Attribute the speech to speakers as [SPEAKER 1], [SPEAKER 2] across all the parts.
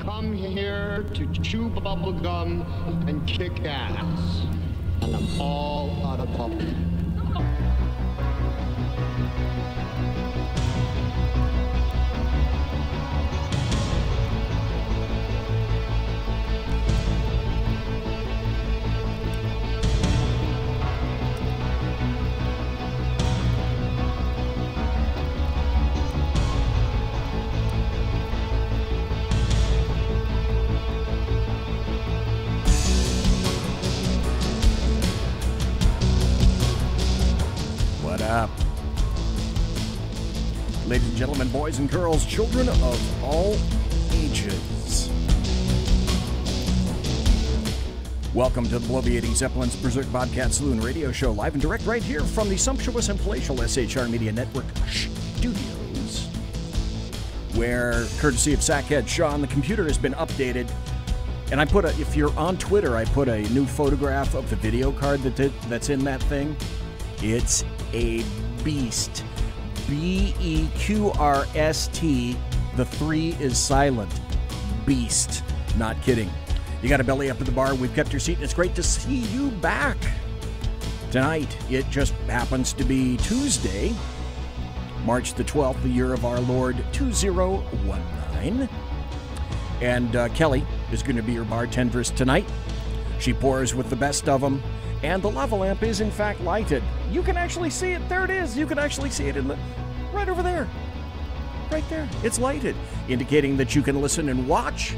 [SPEAKER 1] come here to chew bubble gum and kick ass. And I'm all out of bubble.
[SPEAKER 2] Ladies and gentlemen, boys and girls, children of all ages. Welcome to the Bloviating Zeppelin's Berserk Bobcat Saloon radio show, live and direct right here from the sumptuous and palatial SHR Media Network studios, where, courtesy of Sackhead Sean, the computer has been updated. And if you're on Twitter, I put a new photograph of the video card that's in that thing. It's a beast. B-E-Q-R-S-T. The 3 is silent. Beast. Not kidding. You got a belly up at the bar. We've kept your seat, and it's great to see you back. Tonight, it just happens to be Tuesday, March the 12th, the year of our Lord 2019. And Kelly is going to be your bartendress tonight. She pours with the best of them. And the lava lamp is, in fact, lighted. You can actually see it. There it is. You can actually see it right over there. Right there. It's lighted, indicating that you can listen and watch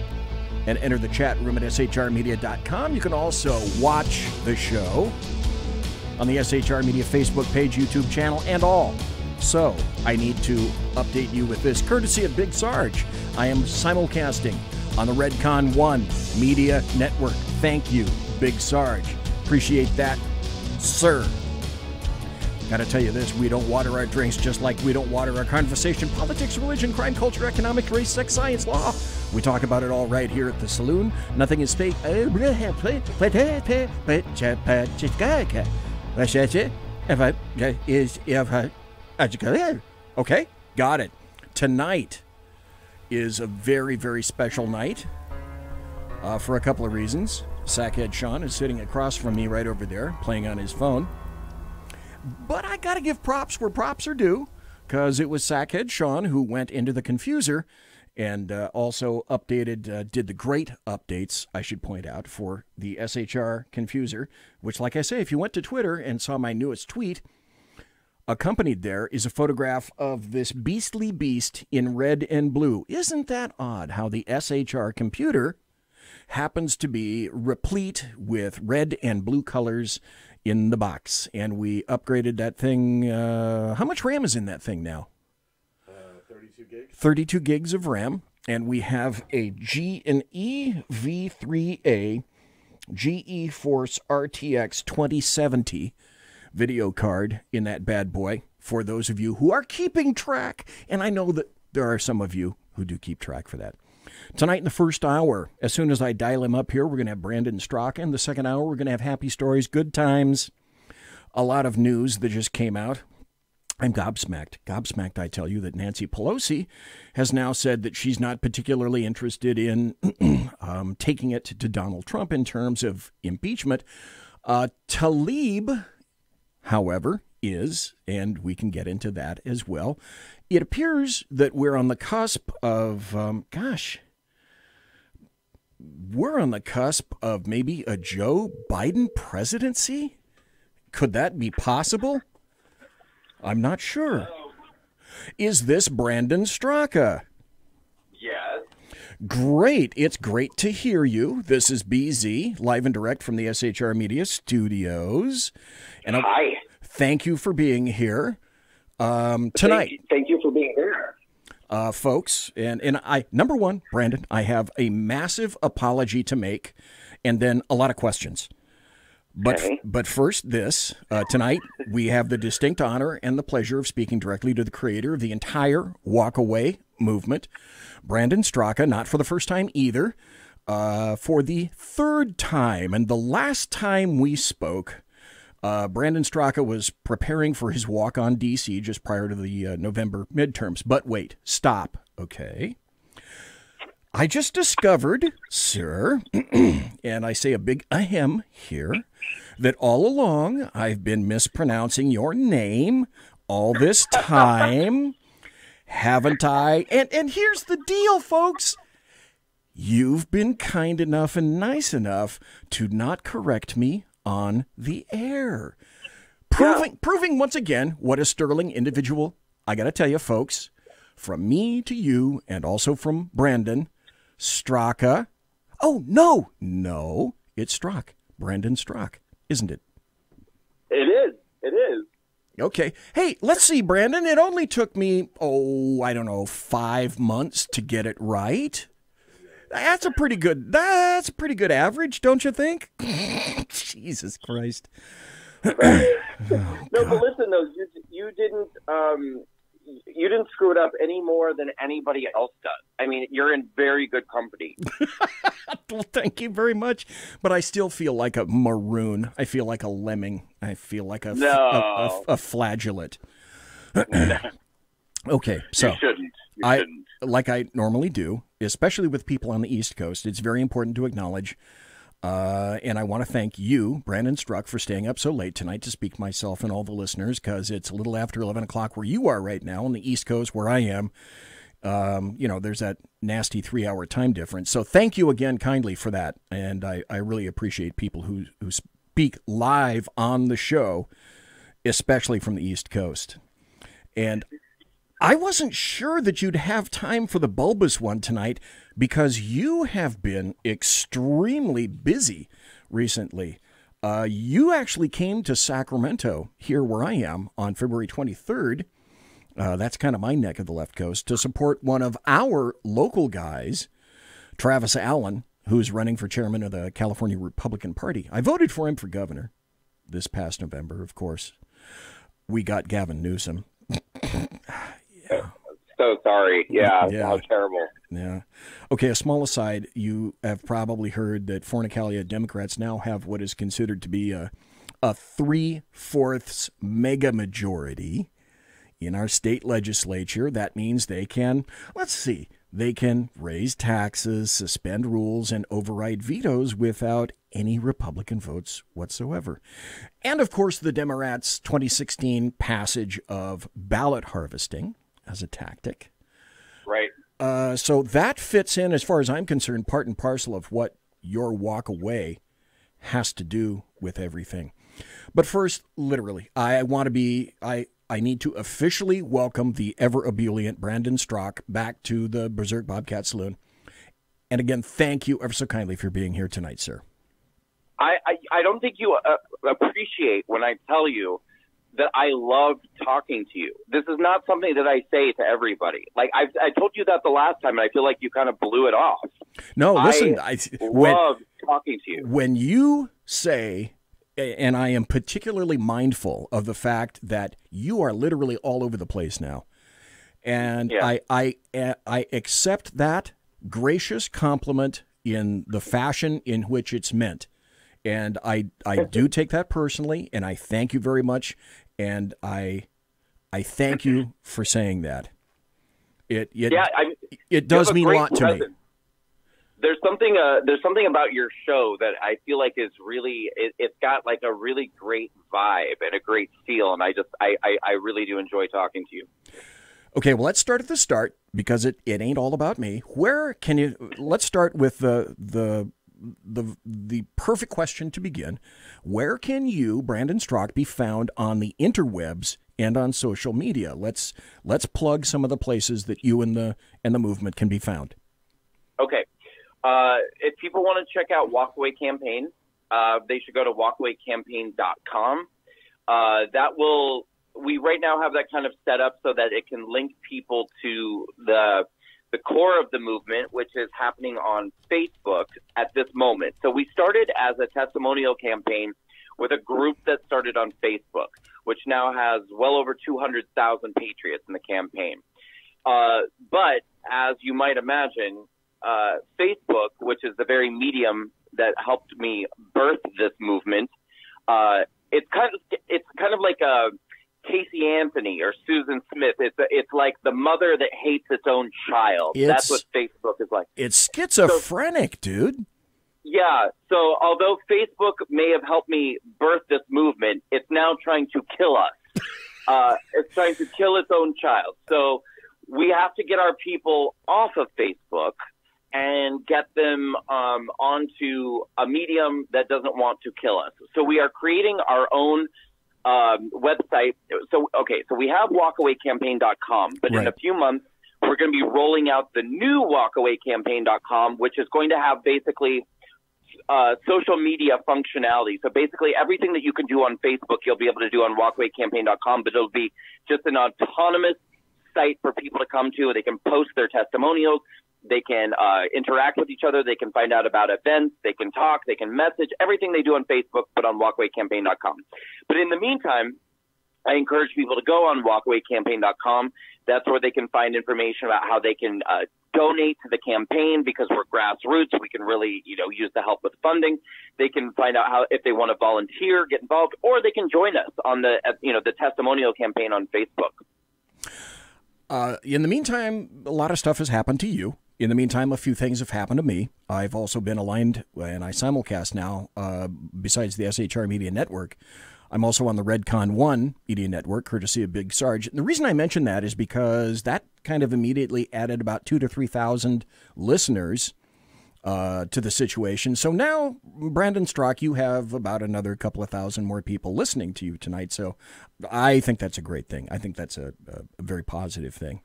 [SPEAKER 2] and enter the chat room at shrmedia.com. You can also watch the show on the SHR Media Facebook page, YouTube channel, and all. So, I need to update you with this. Courtesy of Big Sarge, I am simulcasting on the Redcon 1 Media Network. Thank you, Big Sarge. Appreciate that, sir. Gotta tell you this, we don't water our drinks just like we don't water our conversation. Politics, religion, crime, culture, economics, race, sex, science, law. We talk about it all right here at the Saloon. Nothing is fake. Okay, got it. Tonight is a very, very special night for a couple of reasons. Sackhead Sean is sitting across from me right over there, playing on his phone. But I gotta give props where props are due, because it was Sackhead Sean who went into the Confuser and also updated, did the great updates, I should point out, for the SHR Confuser, which, like I say, if you went to Twitter and saw my newest tweet, accompanied there is a photograph of this beastly beast in red and blue. Isn't that odd how the SHR computer happens to be replete with red and blue colors in the box? And we upgraded that thing. How much RAM is in that thing now?
[SPEAKER 3] 32 gigs.
[SPEAKER 2] 32 gigs of RAM. And we have a G&E V3A GeForce RTX 2070 video card in that bad boy, for those of you who are keeping track. And I know that there are some of you who do keep track for that. Tonight in the first hour, as soon as I dial him up here, we're going to have Brandon Straka. In the second hour, we're going to have happy stories, good times, a lot of news that just came out. I'm gobsmacked. Gobsmacked, I tell you, that Nancy Pelosi has now said that she's not particularly interested in taking it to Donald Trump in terms of impeachment. Tlaib, however, is, and we can get into that as well. It appears that we're on the cusp of, we're on the cusp of maybe a Joe Biden presidency? Could that be possible? I'm not sure. Is this Brandon Straka?
[SPEAKER 3] Yes.
[SPEAKER 2] Great. It's great to hear you. This is BZ, live and direct from the SHR Media Studios. And
[SPEAKER 3] Hi.
[SPEAKER 2] Thank you for being here tonight.
[SPEAKER 3] Thank you for being here.
[SPEAKER 2] Folks, and I, number one, Brandon, I have a massive apology to make, and then a lot of questions. But first, this. Tonight, we have the distinct honor and the pleasure of speaking directly to the creator of the entire Walk Away movement, Brandon Straka, not for the first time either, for the third time. And the last time we spoke, Brandon Straka was preparing for his walk on D.C. just prior to the November midterms. But wait, stop, okay? I just discovered, sir, and I say a big ahem here, that all along I've been mispronouncing your name all this time, haven't I? And here's the deal, folks. You've been kind enough and nice enough to not correct me on the air. Proving once again what a sterling individual, I got to tell you, folks, from me to you and also from Brandon, Straka. Oh, no, it's Strock. Brandon Strock, isn't it?
[SPEAKER 3] It is. It is.
[SPEAKER 2] Okay. Hey, let's see, Brandon. It only took me, 5 months to get it right. That's a pretty good average, don't you think? Jesus Christ.
[SPEAKER 3] No, but listen though, you didn't screw it up any more than anybody else does. I mean, you're in very good company.
[SPEAKER 2] Well, thank you very much. But I still feel like a maroon. I feel like a lemming. I feel like a flagellate. Okay, so
[SPEAKER 3] you shouldn't.
[SPEAKER 2] Like I normally do, especially with people on the East Coast, it's very important to acknowledge. And I want to thank you, Brandon Struck, for staying up so late tonight to speak myself and all the listeners, because it's a little after 11 o'clock where you are right now on the East Coast where I am. There's that nasty 3-hour time difference. So thank you again kindly for that. And I really appreciate people who speak live on the show, especially from the East Coast. And I wasn't sure that you'd have time for the bulbous one tonight because you have been extremely busy recently. You actually came to Sacramento, here where I am, on February 23rd. That's kind of my neck of the left coast, to support one of our local guys, Travis Allen, who's running for chairman of the California Republican Party. I voted for him for governor this past November, of course. We got Gavin Newsom.
[SPEAKER 3] So sorry. Yeah. How terrible.
[SPEAKER 2] Yeah. Okay, a small aside, you have probably heard that Fornicalia Democrats now have what is considered to be a 3/4 mega majority in our state legislature. That means they can, they can raise taxes, suspend rules, and override vetoes without any Republican votes whatsoever. And, of course, the Democrats' 2016 passage of ballot harvesting as a tactic.
[SPEAKER 3] Right.
[SPEAKER 2] So that fits in, as far as I'm concerned, part and parcel of what your walk away has to do with everything. But first, literally, I need to officially welcome the ever ebullient Brandon Strock back to the Berserk Bobcat Saloon. And again, thank you ever so kindly for being here tonight, sir.
[SPEAKER 3] I don't think you appreciate when I tell you that I love talking to you. This is not something that I say to everybody. Like I told you that the last time, and I feel like you kind of blew it off.
[SPEAKER 2] No, listen,
[SPEAKER 3] I love talking to you.
[SPEAKER 2] When you say, and I am particularly mindful of the fact that you are literally all over the place now, and yeah. I accept that gracious compliment in the fashion in which it's meant. And I do take that personally, and I thank you very much, and I thank you for saying that. It does mean a lot to me.
[SPEAKER 3] There's something about your show that I feel like is really it's got like a really great vibe and a great feel, and I really do enjoy talking to you.
[SPEAKER 2] Okay, well, let's start at the start because it ain't all about me. Let's start with the perfect question to begin. Where can you, Brandon Strock, be found on the interwebs and on social media? Let's plug some of the places that you and the movement can be found. Okay.
[SPEAKER 3] If people want to check out Walkaway Campaign, they should go to walkawaycampaign.com. We right now have that kind of set up so that it can link people to the core of the movement, which is happening on Facebook at this moment. So we started as a testimonial campaign with a group that started on Facebook, which now has well over 200,000 patriots in the campaign. But as you might imagine, Facebook, which is the very medium that helped me birth this movement, it's kind of like a Casey Anthony or Susan Smith. It's like the mother that hates its own child. That's what Facebook is like.
[SPEAKER 2] It's schizophrenic, dude.
[SPEAKER 3] Yeah. So although Facebook may have helped me birth this movement, it's now trying to kill us. It's trying to kill its own child. So we have to get our people off of Facebook and get them onto a medium that doesn't want to kill us. So we are creating our own website. So we have walkawaycampaign.com, but in a few months, we're going to be rolling out the new walkawaycampaign.com, which is going to have basically social media functionality. So basically everything that you can do on Facebook, you'll be able to do on walkawaycampaign.com, but it'll be just an autonomous site for people to come to. They can post their testimonials. They can interact with each other. They can find out about events. They can talk. They can message. Everything they do on Facebook, but on walkawaycampaign.com. But in the meantime, I encourage people to go on walkawaycampaign.com. That's where they can find information about how they can donate to the campaign, because we're grassroots. We can really, use the help with funding. They can find out how, if they want to volunteer, get involved, or they can join us on the testimonial campaign on Facebook.
[SPEAKER 2] In the meantime, a lot of stuff has happened to you. In the meantime, a few things have happened to me. I've also been aligned, and I simulcast now, besides the SHR Media Network. I'm also on the Redcon 1 Media Network, courtesy of Big Sarge. And the reason I mention that is because that kind of immediately added about 2,000 to 3,000 listeners to the situation. So now, Brandon Strock, you have about another couple of thousand more people listening to you tonight. So I think that's a great thing. I think that's a very positive thing.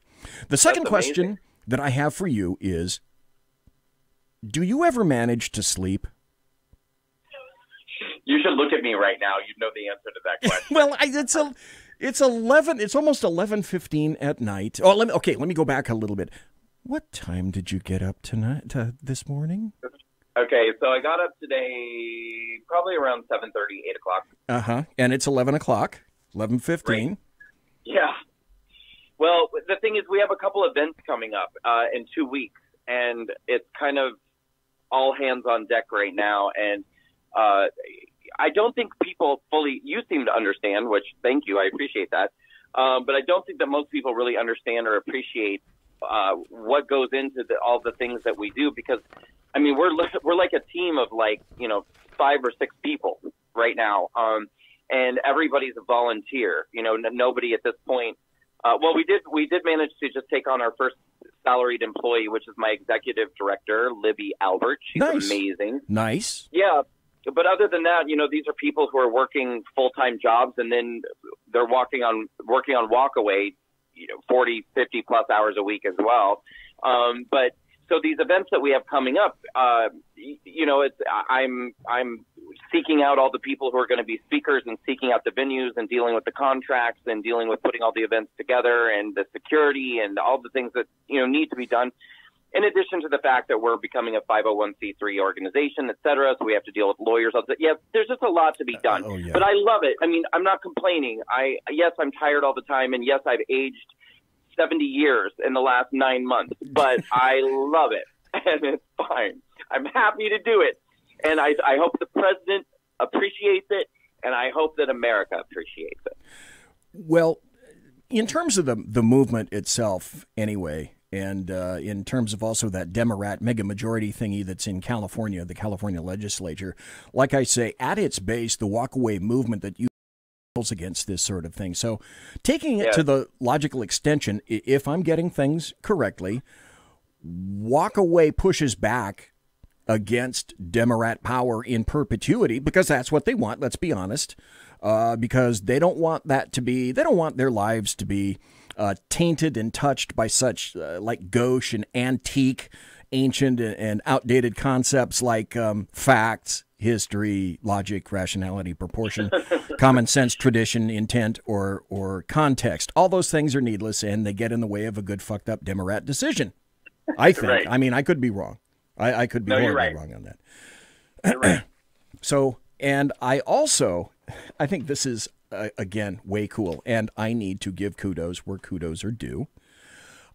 [SPEAKER 2] The second question that I have for you is, do you ever manage to sleep?
[SPEAKER 3] You should look at me right now. You'd know the answer to that question.
[SPEAKER 2] Well, it's 11. It's almost 11:15 at night. Oh, let me go back a little bit. What time did you get up tonight? This morning?
[SPEAKER 3] Okay, so I got up today probably around 7:30, 8 o'clock.
[SPEAKER 2] And it's 11 o'clock, 11:15.
[SPEAKER 3] Right. Yeah. Well, the thing is, we have a couple events coming up in 2 weeks, and it's kind of all hands on deck right now. And I don't think people fully, you seem to understand, which thank you, I appreciate that. But I don't think that most people really understand or appreciate what goes into all the things that we do, because I mean, we're like a team of 5 or 6 people right now. And everybody's a volunteer, nobody at this point. Well, we did manage to just take on our first salaried employee, which is my executive director, Libby Albert. She's amazing. Nice. Yeah. But other than that, these are people who are working full-time jobs, and then they're working on Walkaway, 40, 50 plus hours a week as well. But so these events that we have coming up, I'm seeking out all the people who are going to be speakers and seeking out the venues and dealing with the contracts and dealing with putting all the events together and the security and all the things that, need to be done. In addition to the fact that we're becoming a 501c3 organization, et cetera, so we have to deal with lawyers. Yeah, there's just a lot to be done. But I love it. I mean, I'm not complaining. Yes, I'm tired all the time, and yes, I've aged 70 years in the last 9 months, but I love it, and it's fine. I'm happy to do it, and I hope the president appreciates it, and I hope that America appreciates it.
[SPEAKER 2] Well, in terms of the movement itself, anyway, and in terms of also that Democrat mega majority thingy that's in California, the California legislature, like I say, at its base, the walkaway movement that you against this sort of thing. So taking it to the logical extension, if I'm getting things correctly, walkaway pushes back against Democrat power in perpetuity, because that's what they want, let's be honest, because they don't want that to be, they don't want their lives to be tainted and touched by such like gauche and antique, ancient and outdated concepts like facts, history, logic, rationality, proportion, common sense, tradition, intent, or context. All those things are needless, and they get in the way of a good fucked up Democrat decision, I think. Right. I mean, I could be wrong. I could be horribly wrong on that.
[SPEAKER 3] You're right.
[SPEAKER 2] So, and I also, I think this is, again, way cool, and I need to give kudos where kudos are due.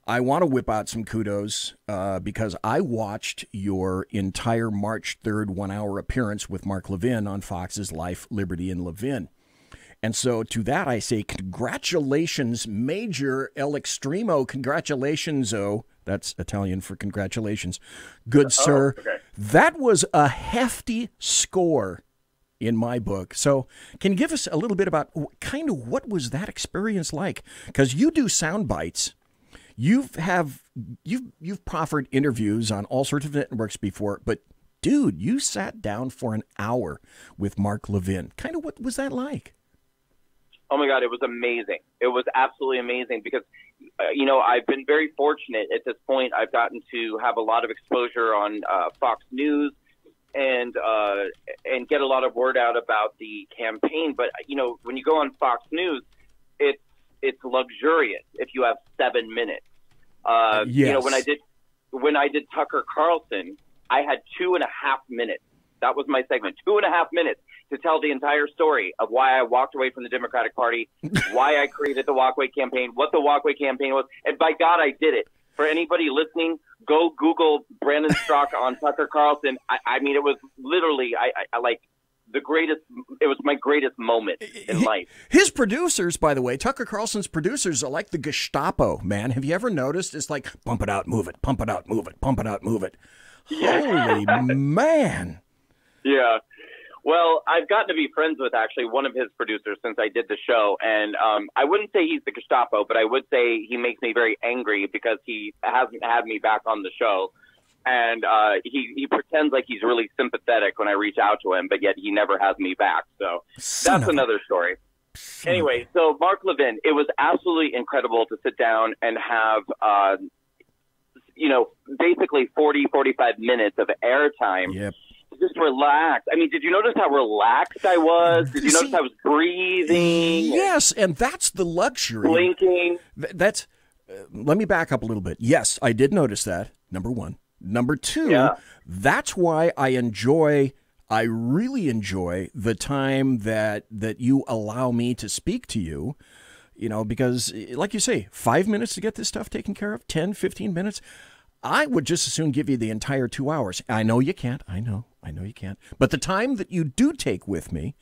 [SPEAKER 2] I want to whip out some kudos because I watched your entire March 3rd 1 hour appearance with Mark Levin on Fox's Life, Liberty, and Levin. And so to that I say, congratulations, Major El Extremo. Congratulations, oh, that's Italian for congratulations. Good sir.
[SPEAKER 3] Okay.
[SPEAKER 2] That was a hefty score in my book. So can you give us a little bit about kind of what was that experience like? Because you do sound bites. You've proffered interviews on all sorts of networks before, but dude, you sat down for an hour with Mark Levin. Kind of what was that like?
[SPEAKER 3] Oh my God, it was amazing. It was absolutely amazing because, I've been very fortunate at this point. I've gotten to have a lot of exposure on Fox News and get a lot of word out about the campaign. But, when you go on Fox News, it's luxurious if you have 7 minutes.
[SPEAKER 2] Yes.
[SPEAKER 3] When I did Tucker Carlson, I had 2.5 minutes. That was my segment, 2.5 minutes to tell the entire story of why I walked away from the Democratic Party, why I created the Walkway Campaign, what the Walkway Campaign was, and by God, I did it. For anybody listening, go Google Brandon Straka on Tucker Carlson. I mean, it was literally, I like the greatest. It was my greatest moment in life.
[SPEAKER 2] His producers, by the way, Tucker Carlson's producers are like the Gestapo, man. Have you ever noticed? It's like, pump it out, move it, pump it out, move it, pump it out, move it. Holy man.
[SPEAKER 3] Yeah. Well, I've gotten to be friends with actually one of his producers since I did the show. And I wouldn't say he's the Gestapo, but I would say he makes me very angry because he hasn't had me back on the show. And he pretends like he's really sympathetic when I reach out to him, but yet he never has me back. So that's another story. Anyway, so Mark Levin, it was absolutely incredible to sit down and have, basically 40, 45 minutes of airtime.
[SPEAKER 2] Yep.
[SPEAKER 3] Just relax. I mean, did you notice how relaxed I was? Did you notice I was breathing?
[SPEAKER 2] Yes, and that's the luxury.
[SPEAKER 3] Blinking.
[SPEAKER 2] That's. Let me back up a little bit. Yes, I did notice that. Number one. Number two, that's why I really enjoy the time that you allow me to speak to you, because like you say, 5 minutes to get this stuff taken care of, 10, 15 minutes. I would just as soon give you the entire 2 hours. I know you can't. I know you can't. But the time that you do take with me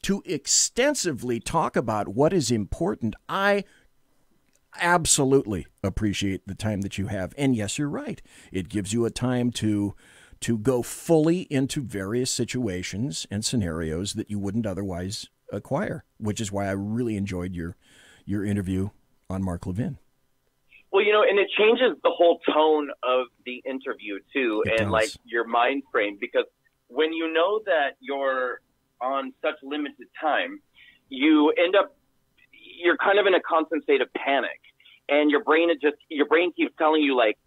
[SPEAKER 2] to extensively talk about what is important, I absolutely appreciate the time that you have. And yes, you're right. It gives you a time to go fully into various situations and scenarios that you wouldn't otherwise acquire, which is why I really enjoyed your interview on Mark Levin.
[SPEAKER 3] Well, and it changes the whole tone of the interview, too, and like your mind frame, because when you know that you're on such limited time, you're kind of in a constant state of panic, and your brain keeps telling you, like,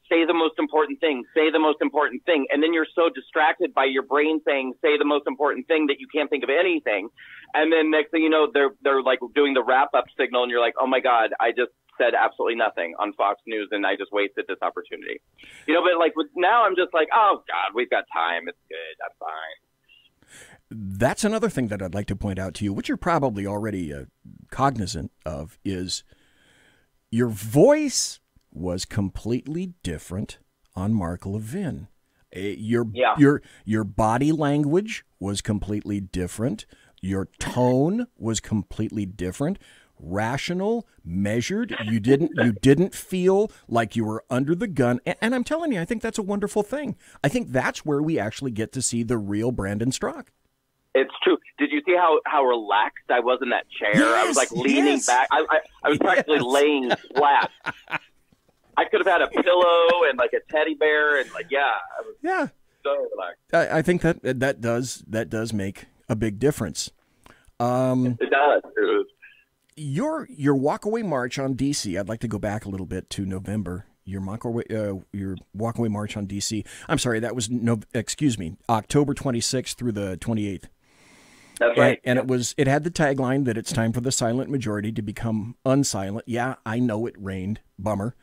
[SPEAKER 3] say the most important thing, and then you're so distracted by your brain saying, say the most important thing, that you can't think of anything. And then next thing you know, they're like doing the wrap-up signal, and you're like, oh my God, I just said absolutely nothing on Fox News, and I just wasted this opportunity. But like now I'm just like, oh God, we've got time. It's good. I'm fine.
[SPEAKER 2] That's another thing that I'd like to point out to you, which you're probably already cognizant of, is your voice was completely different on Mark Levin. Your body language was completely different. Your tone was completely different. Rational, measured. You didn't feel like you were under the gun. And I'm telling you, I think that's a wonderful thing. I think that's where we actually get to see the real Brandon Straka.
[SPEAKER 3] It's true. Did you see how relaxed I was in that chair?
[SPEAKER 2] Yes,
[SPEAKER 3] I was like leaning back. I was practically laying flat. I could have had a pillow and like a teddy bear and like, I was so relaxed.
[SPEAKER 2] I think that does make a big difference.
[SPEAKER 3] It does.
[SPEAKER 2] Your walkaway march on DC. I'd like to go back a little bit to November. Your walkaway march on DC. I'm sorry, that was October 26th through the 28th.
[SPEAKER 3] That's right.
[SPEAKER 2] And it had the tagline that it's time for the silent majority to become unsilent. Yeah, I know it rained. Bummer.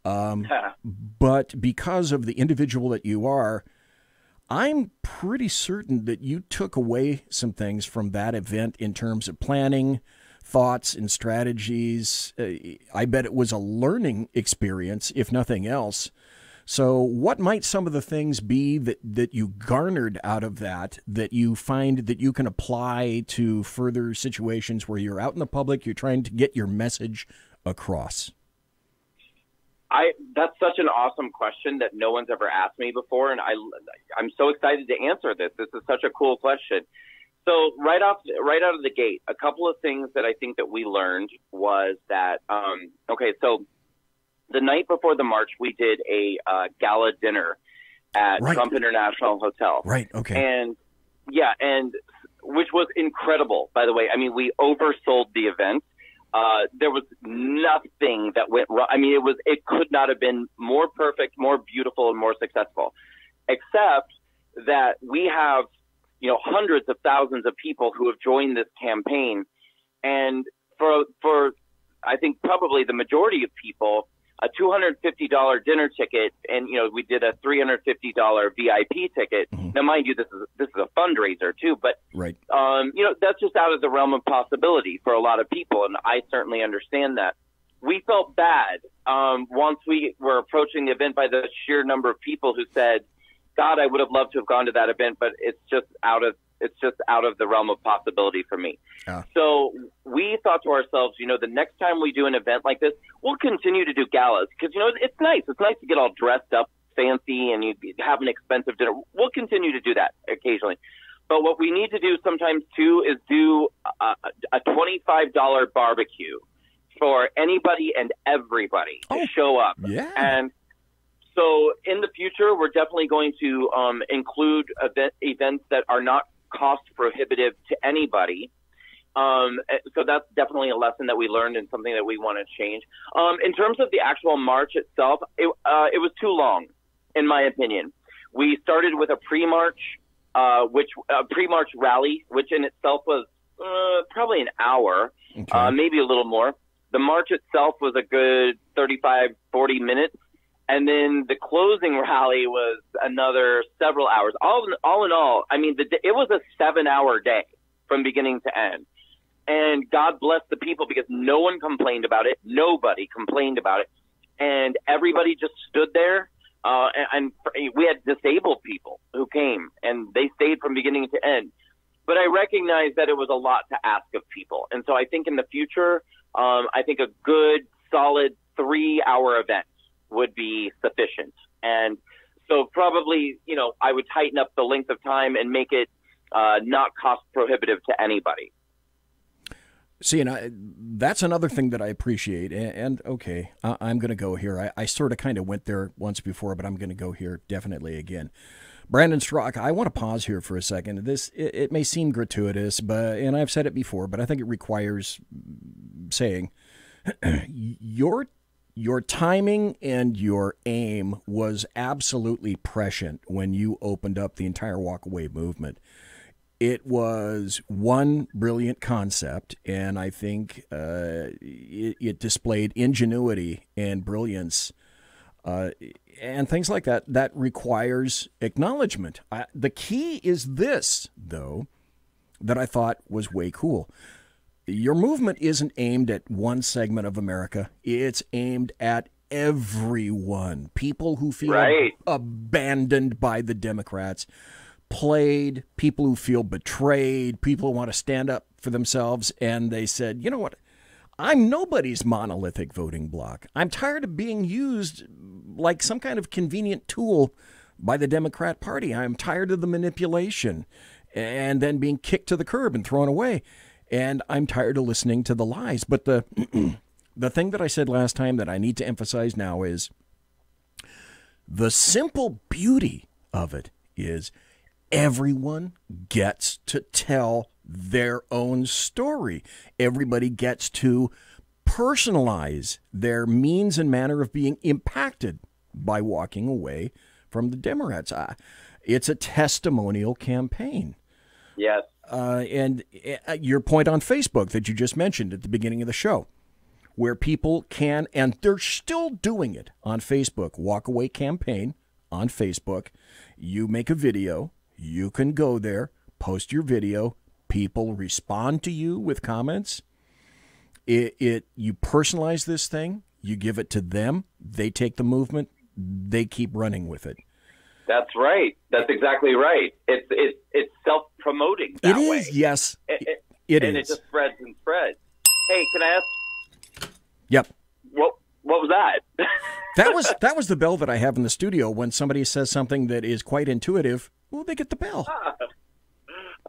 [SPEAKER 2] But because of the individual that you are, I'm pretty certain that you took away some things from that event in terms of planning, thoughts, and strategies. I bet it was a learning experience, if nothing else, So what might some of the things be that you garnered out of that you find that you can apply to further situations where you're out in the public, you're trying to get your message across?
[SPEAKER 3] That's such an awesome question that no one's ever asked me before, and I'm so excited to answer this. This is such a cool question. So right out of the gate, a couple of things that I think that we learned was that so the night before the march, we did a gala dinner at Trump International Hotel.
[SPEAKER 2] Right. Okay.
[SPEAKER 3] And which was incredible, by the way. I mean, we oversold the event. There was nothing that went wrong. I mean, it could not have been more perfect, more beautiful, and more successful, except that we have, hundreds of thousands of people who have joined this campaign. And for I think probably the majority of people, a $250 dinner ticket, and we did a $350 VIP ticket. Mm-hmm. Now, mind you, this is a fundraiser too, but
[SPEAKER 2] right.
[SPEAKER 3] That's just out of the realm of possibility for a lot of people, and I certainly understand that. We felt bad once we were approaching the event by the sheer number of people who said, "God, I would have loved to have gone to that event, but it's just out of the realm of possibility for me." So we thought to ourselves, the next time we do an event like this, we'll continue to do galas because, it's nice. It's nice to get all dressed up fancy and you have an expensive dinner. We'll continue to do that occasionally. But what we need to do sometimes, too, is do a $25 barbecue for anybody and everybody to show up.
[SPEAKER 2] Yeah.
[SPEAKER 3] And so in the future, we're definitely going to include events that are not cost prohibitive to anybody. So that's definitely a lesson that we learned and something that we want to change. In terms of the actual march itself, it was too long, in my opinion. We started with a pre-march, pre-march rally, which in itself was probably an hour, maybe a little more. The march itself was a good 35, 40 minutes. And then the closing rally was another several hours. All in all, I mean, it was a 7-hour day from beginning to end. And God bless the people because no one complained about it. Nobody complained about it. And everybody just stood there. And we had disabled people who came, and they stayed from beginning to end. But I recognize that it was a lot to ask of people. And so I think in the future, I think a good, solid 3-hour event would be sufficient. And so probably, I would tighten up the length of time and make it not cost prohibitive to anybody.
[SPEAKER 2] See, and that's another thing that I appreciate. And okay, I'm going to go here. I sort of kind of went there once before, but I'm going to go here definitely again. Brandon Strzok, I want to pause here for a second. It may seem gratuitous, and I've said it before, but I think it requires saying your timing and your aim was absolutely prescient when you opened up the entire walkaway movement. It was one brilliant concept, and I think it displayed ingenuity and brilliance and things like that. That requires acknowledgement. The key is this, though, that I thought was way cool. Your movement isn't aimed at one segment of America. It's aimed at everyone. People who feel abandoned by the Democrats, played, people who feel betrayed, people who want to stand up for themselves, and they said, you know what? I'm nobody's monolithic voting bloc. I'm tired of being used like some kind of convenient tool by the Democrat Party. I'm tired of the manipulation and then being kicked to the curb and thrown away. And I'm tired of listening to the lies. But the thing that I said last time that I need to emphasize now is the simple beauty of it is everyone gets to tell their own story. Everybody gets to personalize their means and manner of being impacted by walking away from the Democrats. It's a testimonial campaign.
[SPEAKER 3] Yes.
[SPEAKER 2] And your point on Facebook that you just mentioned at the beginning of the show, where people can, and they're still doing it on Facebook, walkaway campaign on Facebook. You make a video, you can go there, post your video, people respond to you with comments. You personalize this thing, you give it to them, they take the movement, they keep running with it.
[SPEAKER 3] That's right. That's exactly right. It's self-promoting that way.
[SPEAKER 2] It is, yes. It is.
[SPEAKER 3] And it just spreads and spreads. Hey, can I ask?
[SPEAKER 2] Yep.
[SPEAKER 3] What was that?
[SPEAKER 2] That was the bell that I have in the studio when somebody says something that is quite intuitive. Well, they get the bell.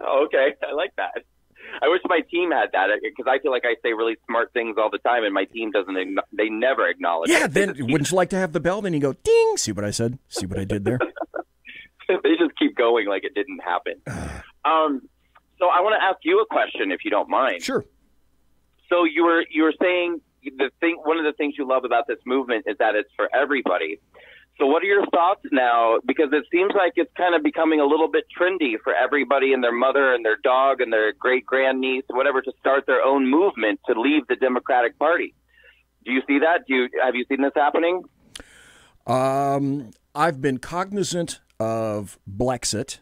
[SPEAKER 3] Oh, okay. I like that. I wish my team had that because I feel like I say really smart things all the time, and my team doesn't. They never acknowledge.
[SPEAKER 2] Yeah,
[SPEAKER 3] it.
[SPEAKER 2] then wouldn't you like to have the bell? Then you go ding. See what I said? See what I did there?
[SPEAKER 3] They just keep going like it didn't happen. So I want to ask you a question, if you don't mind.
[SPEAKER 2] Sure.
[SPEAKER 3] So you were saying one of the things you love about this movement is that it's for everybody. So what are your thoughts now? Because it seems like it's kind of becoming a little bit trendy for everybody and their mother and their dog and their great-grandniece, whatever, to start their own movement to leave the Democratic Party. Do you see that? Have you seen this happening?
[SPEAKER 2] I've been cognizant of Blexit,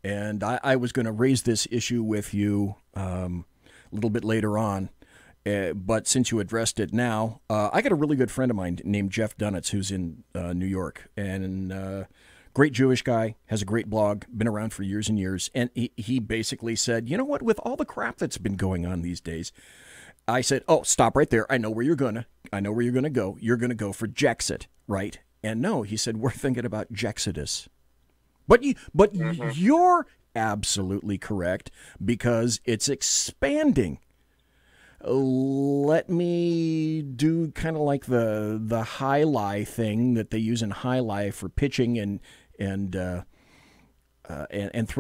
[SPEAKER 2] and I was going to raise this issue with you a little bit later on. But since you addressed it now, I got a really good friend of mine named Jeff Dunitz who's in New York, and great Jewish guy, has a great blog, been around for years and years. And he basically said, you know what, with all the crap that's been going on these days, I said, oh, stop right there. I know where you're going to go. You're going to go for Jexit, right? And no, he said, we're thinking about Jexodus. But you're absolutely correct because it's expanding. Let me do kind of like the high-lie thing that they use in high-lie for pitching and throw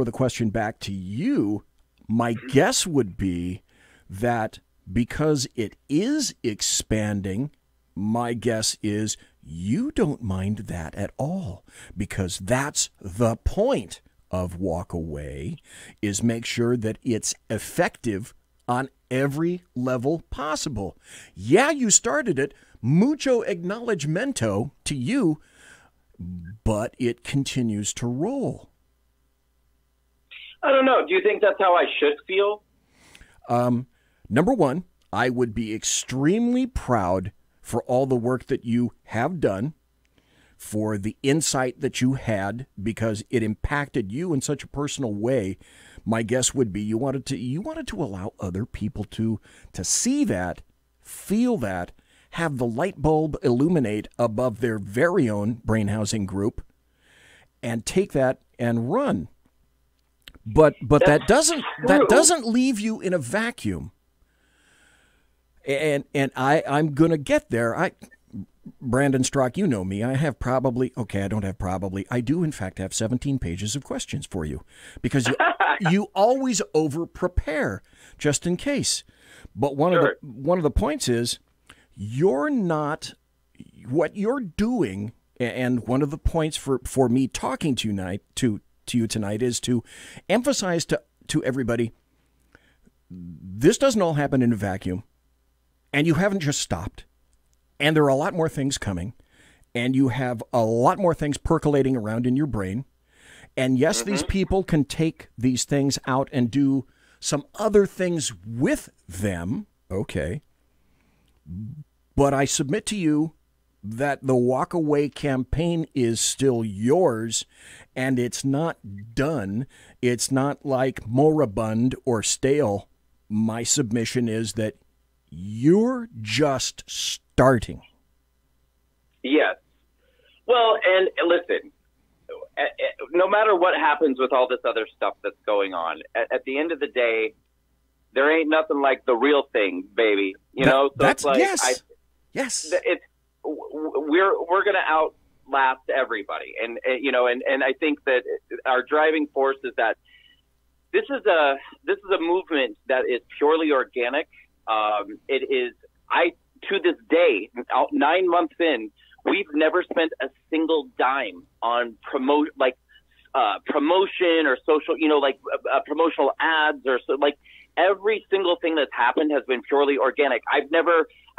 [SPEAKER 2] the question back to you. My guess would be that because it is expanding, my guess is you don't mind that at all, because that's the point of Walk Away, is make sure that it's effective on every level possible. Yeah, you started it. Mucho acknowledgmento to you, but it continues to roll.
[SPEAKER 3] I don't know. Do you think that's how I should feel?
[SPEAKER 2] Number one, I would be extremely proud for all the work that you have done, for the insight that you had, because it impacted you in such a personal way. My guess would be you wanted to allow other people to see that, feel that, have the light bulb illuminate above their very own brain housing group, and take that and run. But that doesn't leave you in a vacuum. And I'm gonna get there. Brandon Strock, you know me. I do in fact have 17 pages of questions for you, because you always over prepare just in case. But one of the points is you're not what you're doing, and one of the points for me talking to you tonight is to emphasize to everybody, this doesn't all happen in a vacuum, and you haven't just stopped. And there are a lot more things coming, and you have a lot more things percolating around in your brain. And yes, these people can take these things out and do some other things with them. Okay. But I submit to you that the Walk Away campaign is still yours, and it's not done. It's not like moribund or stale. My submission is that you're just starting.
[SPEAKER 3] Yes. Well, and listen, no matter what happens with all this other stuff that's going on, at the end of the day, there ain't nothing like the real thing, baby. You know, so
[SPEAKER 2] that's
[SPEAKER 3] it's like,
[SPEAKER 2] yes.
[SPEAKER 3] We're going to outlast everybody, and I think that our driving force is that this is a movement that is purely organic. It is, to this day, 9 months in, we've never spent a single dime on promotion or social, promotional ads or so. Like, every single thing that's happened has been purely organic. I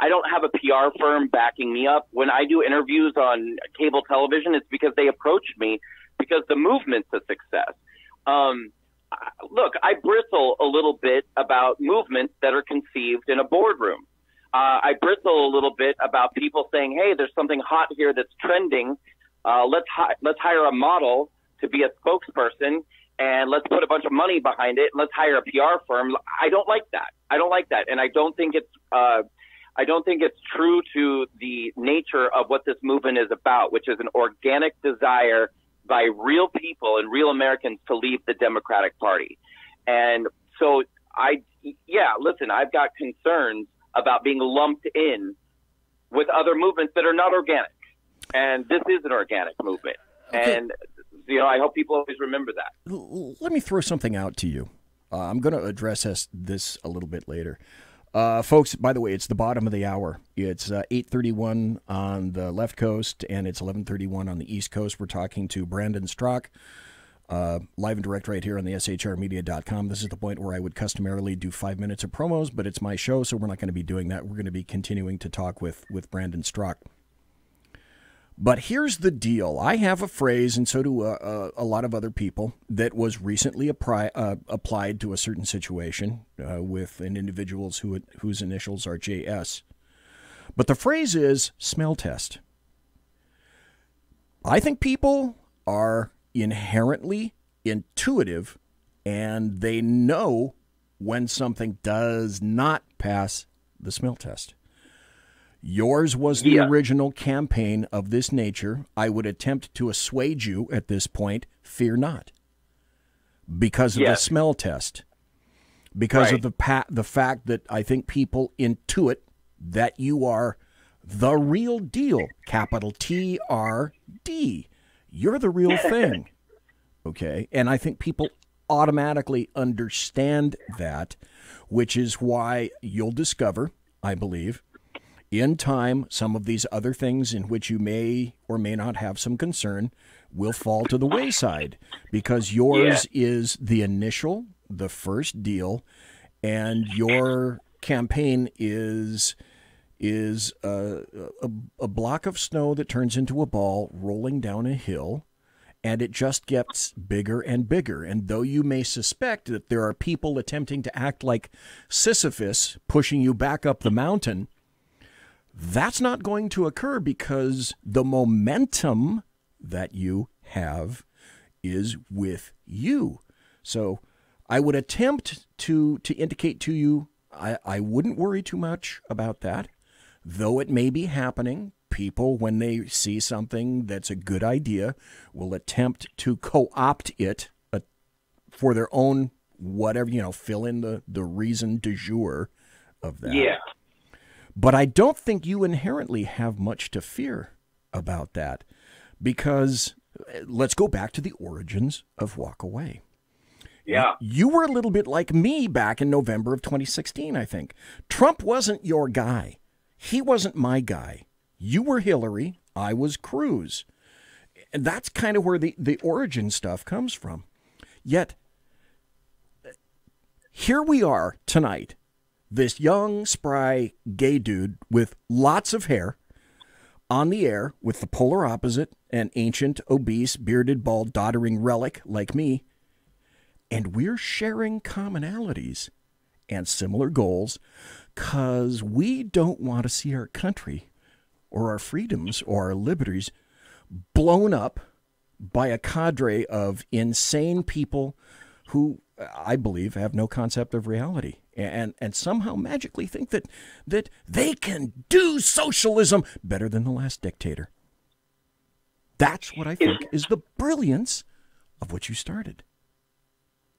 [SPEAKER 3] don't have a PR firm backing me up. When I do interviews on cable television, it's because they approached me because the movement's a success. Look, I bristle a little bit about movements that are conceived in a boardroom. I bristle a little bit about people saying, hey, there's something hot here that's trending. let's hire a model to be a spokesperson, and let's put a bunch of money behind it, and let's hire a PR firm. I don't like that. And I don't think it's true to the nature of what this movement is about, which is an organic desire by real people and real Americans to leave the Democratic Party. And so I've got concerns about being lumped in with other movements that are not organic. And this is an organic movement. Okay. And, I hope people always remember that.
[SPEAKER 2] Let me throw something out to you. I'm going to address this a little bit later. Folks, by the way, it's the bottom of the hour. It's 8:31 on the left coast, and it's 11:31 on the east coast. We're talking to Brandon Strzok, live and direct right here on the shrmedia.com. This is the point where I would customarily do 5 minutes of promos, but it's my show, so we're not going to be doing that. We're going to be continuing to talk with Brandon Strzok. But here's the deal. I have a phrase, and so do a lot of other people, that was recently applied to a certain situation with an individual whose initials are JS. But the phrase is smell test. I think people are inherently intuitive, and they know when something does not pass the smell test. Yours was the original campaign of this nature. I would attempt to assuage you at this point. Fear not. Because of the smell test. Because of the fact that I think people intuit that you are the real deal. Capital TRD. You're the real thing. Okay? And I think people automatically understand that, which is why you'll discover, I believe, in time, some of these other things in which you may or may not have some concern will fall to the wayside, because yours is the initial, the first deal, and your campaign is a block of snow that turns into a ball rolling down a hill, and it just gets bigger and bigger. And though you may suspect that there are people attempting to act like Sisyphus pushing you back up the mountain, that's not going to occur, because the momentum that you have is with you. So I would attempt to indicate to you, I wouldn't worry too much about that, though it may be happening. People, when they see something that's a good idea, will attempt to co-opt it for their own whatever, fill in the reason du jour of that. Yeah. But I don't think you inherently have much to fear about that, because let's go back to the origins of Walk Away.
[SPEAKER 3] Yeah.
[SPEAKER 2] You were a little bit like me back in November of 2016, I think. Trump wasn't your guy. He wasn't my guy. You were Hillary. I was Cruz. And that's kind of where the origin stuff comes from. Yet, here we are tonight. This young, spry, gay dude with lots of hair on the air with the polar opposite, an ancient, obese, bearded, bald, doddering relic like me. And we're sharing commonalities and similar goals because we don't want to see our country or our freedoms or our liberties blown up by a cadre of insane people who, I believe, have no concept of reality and somehow magically think that they can do socialism better than the last dictator. That's what I think is the brilliance of what you started.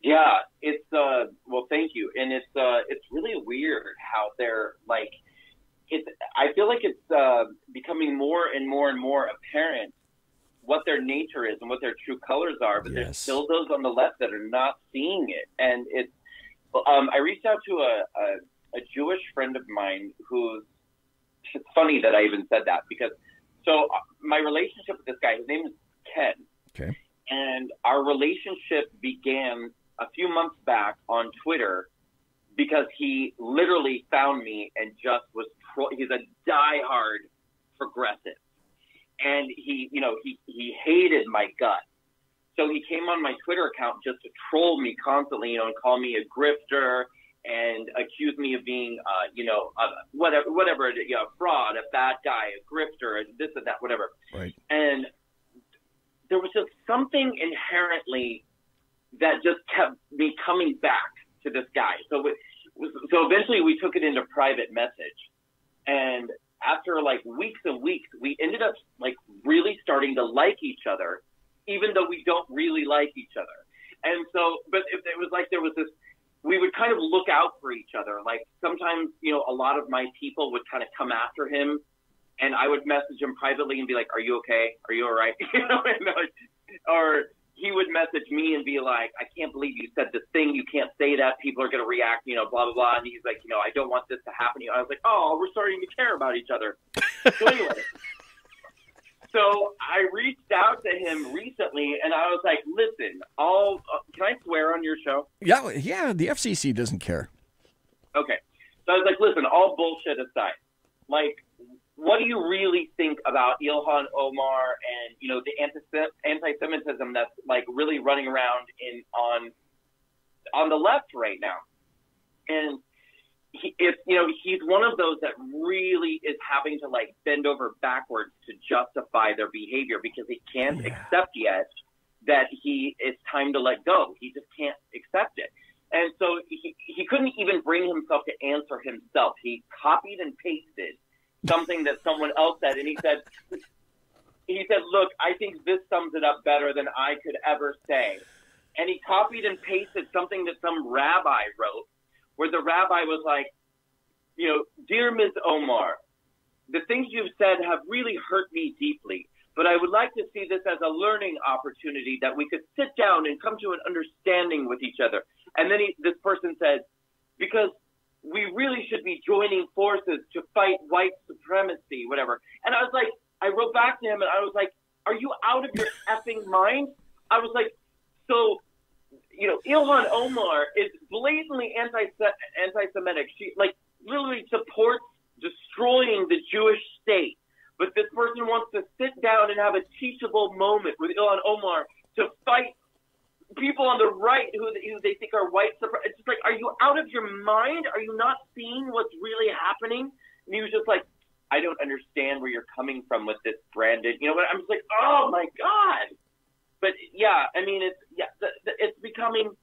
[SPEAKER 3] Yeah, it's well, thank you. And it's really weird how they're like, I feel like it's becoming more and more and more apparent what their nature is and what their true colors are, but there's still those on the left that are not seeing it. And it's, I reached out to a Jewish friend of mine it's funny that I even said that, because my relationship with this guy, his name is Ken. Okay. And our relationship began a few months back on Twitter because he literally found me and just was, he's a diehard progressive. And he hated my guts. So he came on my Twitter account just to troll me constantly, and call me a grifter and accuse me of being, whatever, a fraud, a bad guy, a grifter, this and that, whatever.
[SPEAKER 2] Right.
[SPEAKER 3] And there was just something inherently that just kept me coming back to this guy. So eventually we took it into private message, and after like weeks and weeks, we ended up like really starting to like each other, even though we don't really like each other. And so, but it was like there was this, we would kind of look out for each other. Like sometimes, you know, a lot of my people would kind of come after him, and I would message him privately and be like, "Are you okay? Are you all right?" You know, or he would message me and be like, "I can't believe you said this thing. You can't say that. People are going to react, you know, blah, blah, blah." And he's like, "You know, I don't want this to happen to you." I was like, "Oh, we're starting to care about each other." So anyway, so I reached out to him recently, and I was like, "Listen, can I swear on your show?"
[SPEAKER 2] Yeah, the FCC doesn't care.
[SPEAKER 3] Okay. So I was like, "Listen, all bullshit aside, like, what do you really think about Ilhan Omar and, you know, the anti-Semitism that's like really running around on the left right now?" And he's one of those that really is having to like bend over backwards to justify their behavior because he can't accept yet that it's time to let go. He just can't accept it. And so he couldn't even bring himself to answer himself. He copied and pasted something that someone else said, and he said, "Look, I think this sums it up better than I could ever say." And he copied and pasted something that some rabbi wrote, where the rabbi was like, you know, "Dear Ms. Omar, the things you've said have really hurt me deeply, but I would like to see this as a learning opportunity that we could sit down and come to an understanding with each other." And then this person said, "Because we really should be joining forces to fight white supremacy," whatever. And I was like, I wrote back to him and I was like, "Are you out of your effing mind?" I was like, so, you know, Ilhan Omar is blatantly anti-Semitic. She like literally supports destroying the Jewish state. But this person wants to sit down and have a teachable moment with Ilhan Omar to fight people on the right who they think are white supremacists. It's just like, are you out of your mind? Are you not seeing what's really happening? And he was just like, "I don't understand where you're coming from with this, Brandon." You know what? I'm just like, oh my God. But yeah, I mean, it's becoming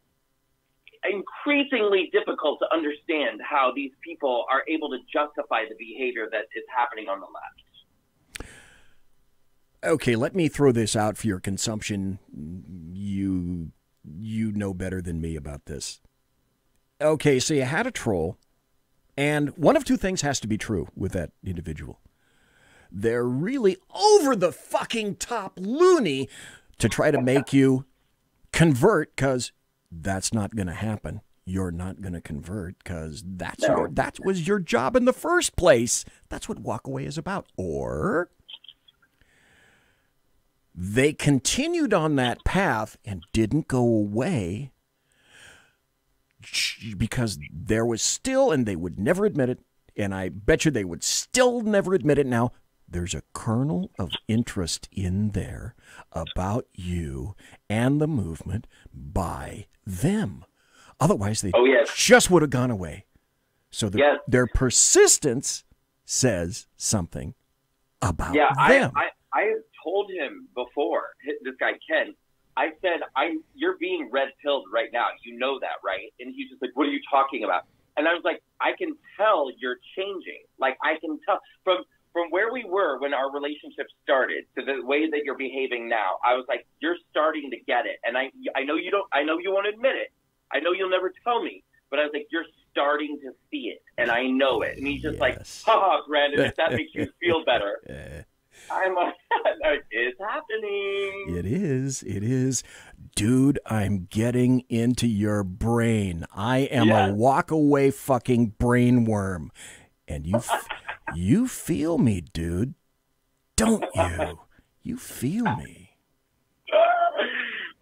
[SPEAKER 3] increasingly difficult to understand how these people are able to justify the behavior that is happening on the left.
[SPEAKER 2] Okay, let me throw this out for your consumption. You know better than me about this. Okay, so you had a troll, and one of two things has to be true with that individual. They're really over the fucking top loony to try to make you convert, because that's not going to happen. You're not going to convert because that was your job in the first place. That's what walkaway is about. Or they continued on that path and didn't go away because there was still, and they would never admit it, and I bet you they would still never admit it now, there's a kernel of interest in there about you and the movement by them. Otherwise, they just would have gone away. So their persistence says something about them.
[SPEAKER 3] I have told him before, this guy Ken, I said, "You're being red-pilled right now. You know that, right?" And he's just like, "What are you talking about?" And I was like, "I can tell you're changing. Like, I can tell from where we were when our relationship started to the way that you're behaving now." I was like, "You're starting to get it." And I know you don't. I know you won't admit it. I know you'll never tell me. But I was like, "You're starting to see it, and I know it." And he's just like, "Ha, Brandon, if that makes you feel better." I'm like, "It's happening."
[SPEAKER 2] It is. Dude, I'm getting into your brain. I am a walk-away fucking brainworm. And you feel me, dude. Don't you? You feel me.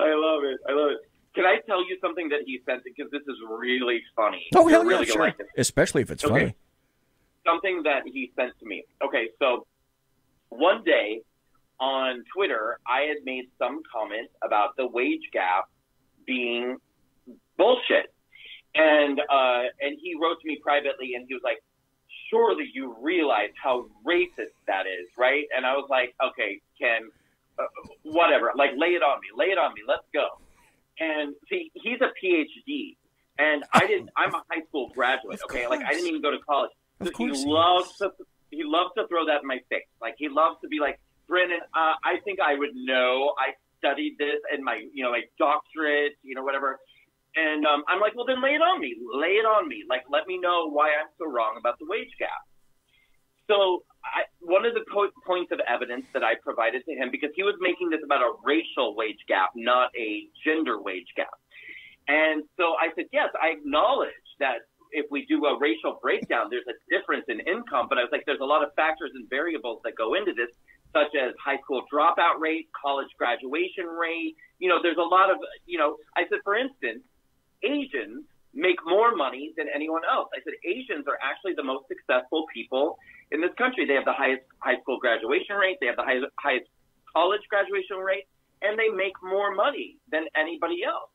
[SPEAKER 3] I love it. Can I tell you something that he sent? Because this is really funny.
[SPEAKER 2] Oh, hell yeah, sure. Like, especially if it's funny.
[SPEAKER 3] Something that he sent to me. Okay, so one day on Twitter, I had made some comment about the wage gap being bullshit. And he wrote to me privately, and he was like, "Surely you realize how racist that is, right?" And I was like, "Okay, Ken, whatever, like lay it on me, let's go. And see, he's a PhD, and I'm a high school graduate. Okay, like I didn't even go to college. So he loves to throw that in my face. Like he loves to be like, Brennan, I think I would know. I studied this and my doctorate, whatever. And I'm like, well, then lay it on me. Like, let me know why I'm so wrong about the wage gap. So one of the points of evidence that I provided to him, because he was making this about a racial wage gap, not a gender wage gap. And so I said, yes, I acknowledge that if we do a racial breakdown, there's a difference in income. But I was like, there's a lot of factors and variables that go into this, such as high school dropout rate, college graduation rate. There's a lot of, I said, for instance, Asians make more money than anyone else. I said, Asians are actually the most successful people in this country. They have the highest high school graduation rate. They have the highest college graduation rate, and they make more money than anybody else.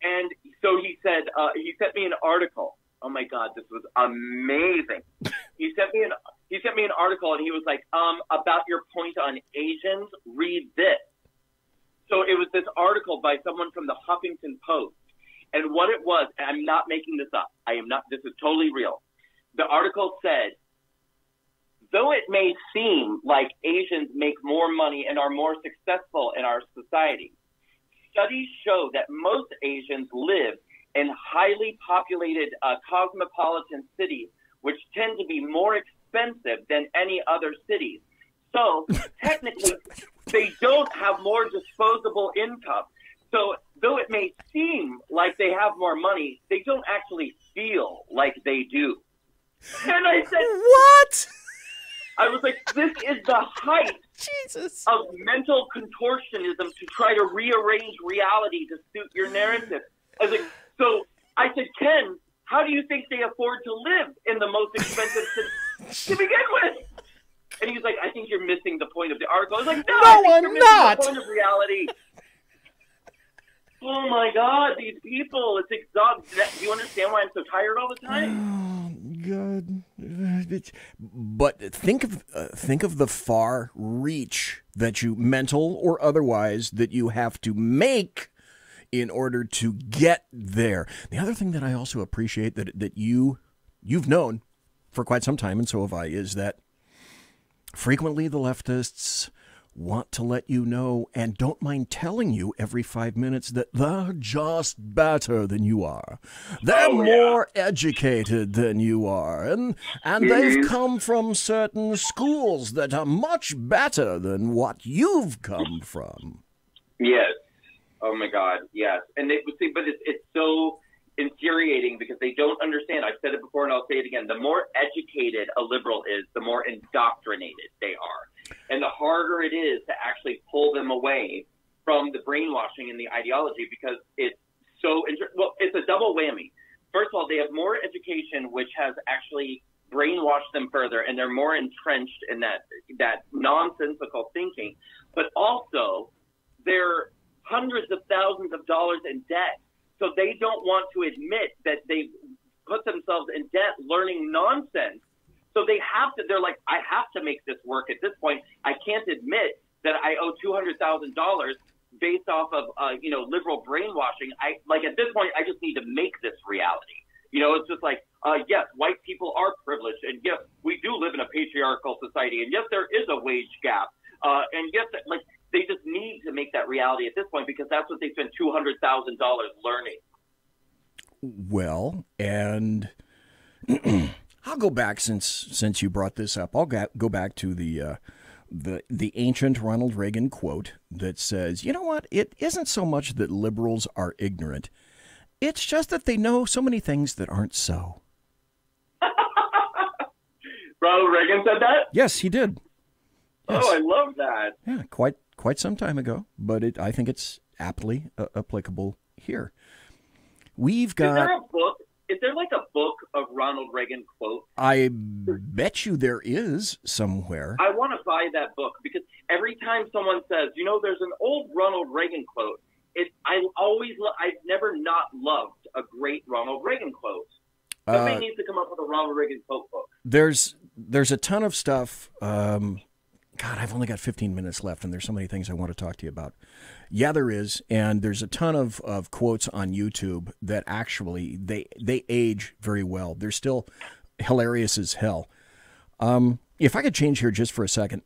[SPEAKER 3] And so he said, he sent me an article. Oh my God, this was amazing. He sent me an article, and he was like, about your point on Asians, read this. So it was this article by someone from the Huffington Post. And what it was, and I'm not making this up. This is totally real. The article said, though it may seem like Asians make more money and are more successful in our society, studies show that most Asians live in highly populated cosmopolitan cities, which tend to be more expensive than any other cities. So technically, they don't have more disposable income. So though it may seem like they have more money, they don't actually feel like they do. And I said,
[SPEAKER 2] what?
[SPEAKER 3] I was like, this is the height
[SPEAKER 2] Jesus.
[SPEAKER 3] of mental contortionism to try to rearrange reality to suit your narrative. I was like, so I said, Ken, how do you think they afford to live in the most expensive city to begin with? And he's like, I think you're missing the point of the article. I was like, no,
[SPEAKER 2] I'm not.
[SPEAKER 3] The point of reality. Oh my God, these people, it's exhausting. Do you understand why I'm so tired all the time?
[SPEAKER 2] Oh, God. But think of the far reach that you, mental or otherwise, that you have to make in order to get there. The other thing that I also appreciate that you've known for quite some time, and so have I, is that frequently the leftists want to let you know and don't mind telling you every 5 minutes that they're just better than you are. They're more educated than you are. And they've come from certain schools that are much better than what you've come from.
[SPEAKER 3] Yes. Oh my God. Yes. And but it's so infuriating because they don't understand. I've said it before and I'll say it again. The more educated a liberal is, the more indoctrinated they are. And the harder it is to actually pull them away from the brainwashing and the ideology because it's so it's a double whammy. First of all, they have more education, which has actually brainwashed them further, and they're more entrenched in that nonsensical thinking. But also, they're hundreds of thousands of dollars in debt. So they don't want to admit that they've put themselves in debt learning nonsense. So they're like, I have to make this work at this point. I can't admit that I owe $200,000 based off of, liberal brainwashing. At this point, I just need to make this reality. It's just like, yes, white people are privileged. And yes, we do live in a patriarchal society. And yes, there is a wage gap. And yes, they just need to make that reality at this point because that's what they spent $200,000 learning.
[SPEAKER 2] Well, and I'll go back since you brought this up. I'll go back to the ancient Ronald Reagan quote that says, "You know what? It isn't so much that liberals are ignorant; it's just that they know so many things that aren't so."
[SPEAKER 3] Ronald Reagan said that?
[SPEAKER 2] Yes, he did. Yes.
[SPEAKER 3] Oh, I love that.
[SPEAKER 2] Yeah, quite some time ago, but I think it's aptly applicable here. We've got.
[SPEAKER 3] Is there a book? Is there like a book of Ronald Reagan quotes?
[SPEAKER 2] I bet you there is somewhere.
[SPEAKER 3] I want to buy that book because every time someone says, there's an old Ronald Reagan quote, I've never not loved a great Ronald Reagan quote. Somebody needs to come up with a Ronald Reagan quote book.
[SPEAKER 2] There's a ton of stuff God, I've only got 15 minutes left, and there's so many things I want to talk to you about. Yeah, there is, and there's a ton of quotes on YouTube that actually, they age very well. They're still hilarious as hell. If I could change here just for a second.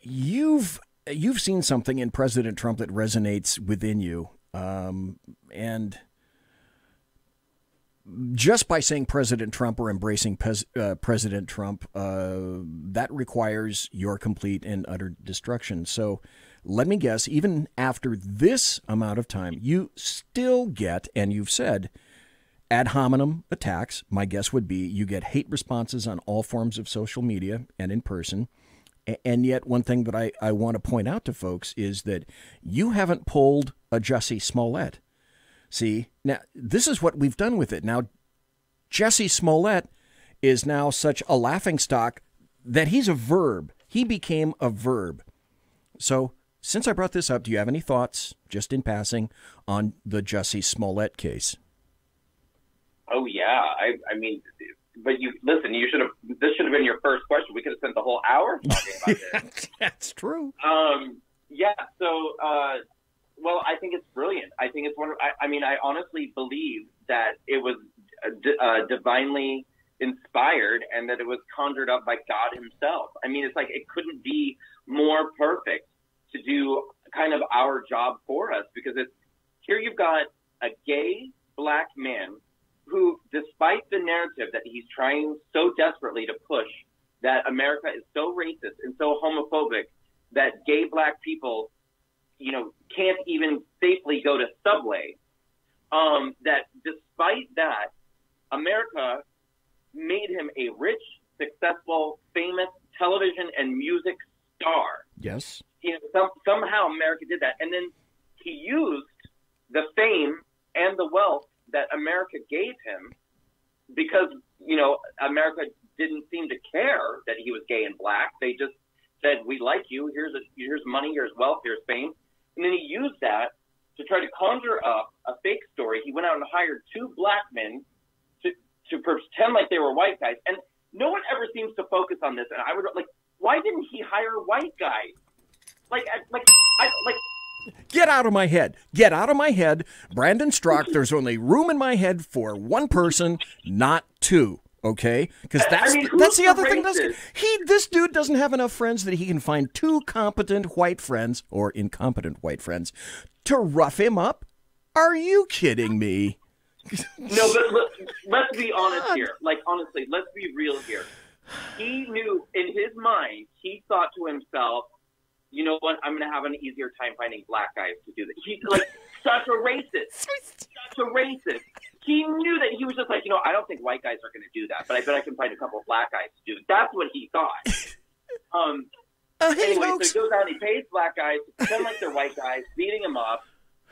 [SPEAKER 2] You've seen something in President Trump that resonates within you, and just by saying President Trump or embracing President Trump, that requires your complete and utter destruction. So let me guess, even after this amount of time, you still get, and you've said, ad hominem attacks. My guess would be you get hate responses on all forms of social media and in person. And yet one thing that I want to point out to folks is that you haven't pulled a Jussie Smollett. See, now this is what we've done with it. Now, Jussie Smollett is now such a laughingstock that he's a verb. He became a verb. So since I brought this up, do you have any thoughts, just in passing, on the Jussie Smollett case?
[SPEAKER 3] Oh, yeah. I mean, but listen, this should have been your first question. We could have spent the whole hour talking about this.
[SPEAKER 2] That's true.
[SPEAKER 3] Yeah. So, well, I think it's brilliant. I think it's wonderful. I mean, I honestly believe that it was divinely inspired and that it was conjured up by God himself. I mean, it's like it couldn't be more perfect to do kind of our job for us, because here you've got a gay black man who, despite the narrative that he's trying so desperately to push, that America is so racist and so homophobic that gay black people, can't even safely go to Subway, that despite that, America made him a rich, successful, famous television and music star.
[SPEAKER 2] Yes.
[SPEAKER 3] Somehow America did that. And then he used the fame and the wealth that America gave him, because, America didn't seem to care that he was gay and black. They just said, we like you. Here's money, here's wealth, here's fame. And then he used that to try to conjure up a fake story. He went out and hired two black men to pretend like they were white guys. And no one ever seems to focus on this. And I would why didn't he hire white guys?
[SPEAKER 2] Get out of my head. Get out of my head. Brandon Strzok, there's only room in my head for one person, not two. Okay? Because that's the other thing. This dude doesn't have enough friends that he can find two competent white friends, or incompetent white friends, to rough him up. Are you kidding me?
[SPEAKER 3] No, but let's be honest here. Honestly, let's be real here. He knew in his mind, he thought to himself, you know what? I'm going to have an easier time finding black guys to do this. He's such a racist. Such a racist. He knew that he was just I don't think white guys are going to do that, but I bet I can find a couple of black guys to do it. That's what he thought. Anyway, so he goes out and he pays black guys to pretend like they're white guys, beating him up.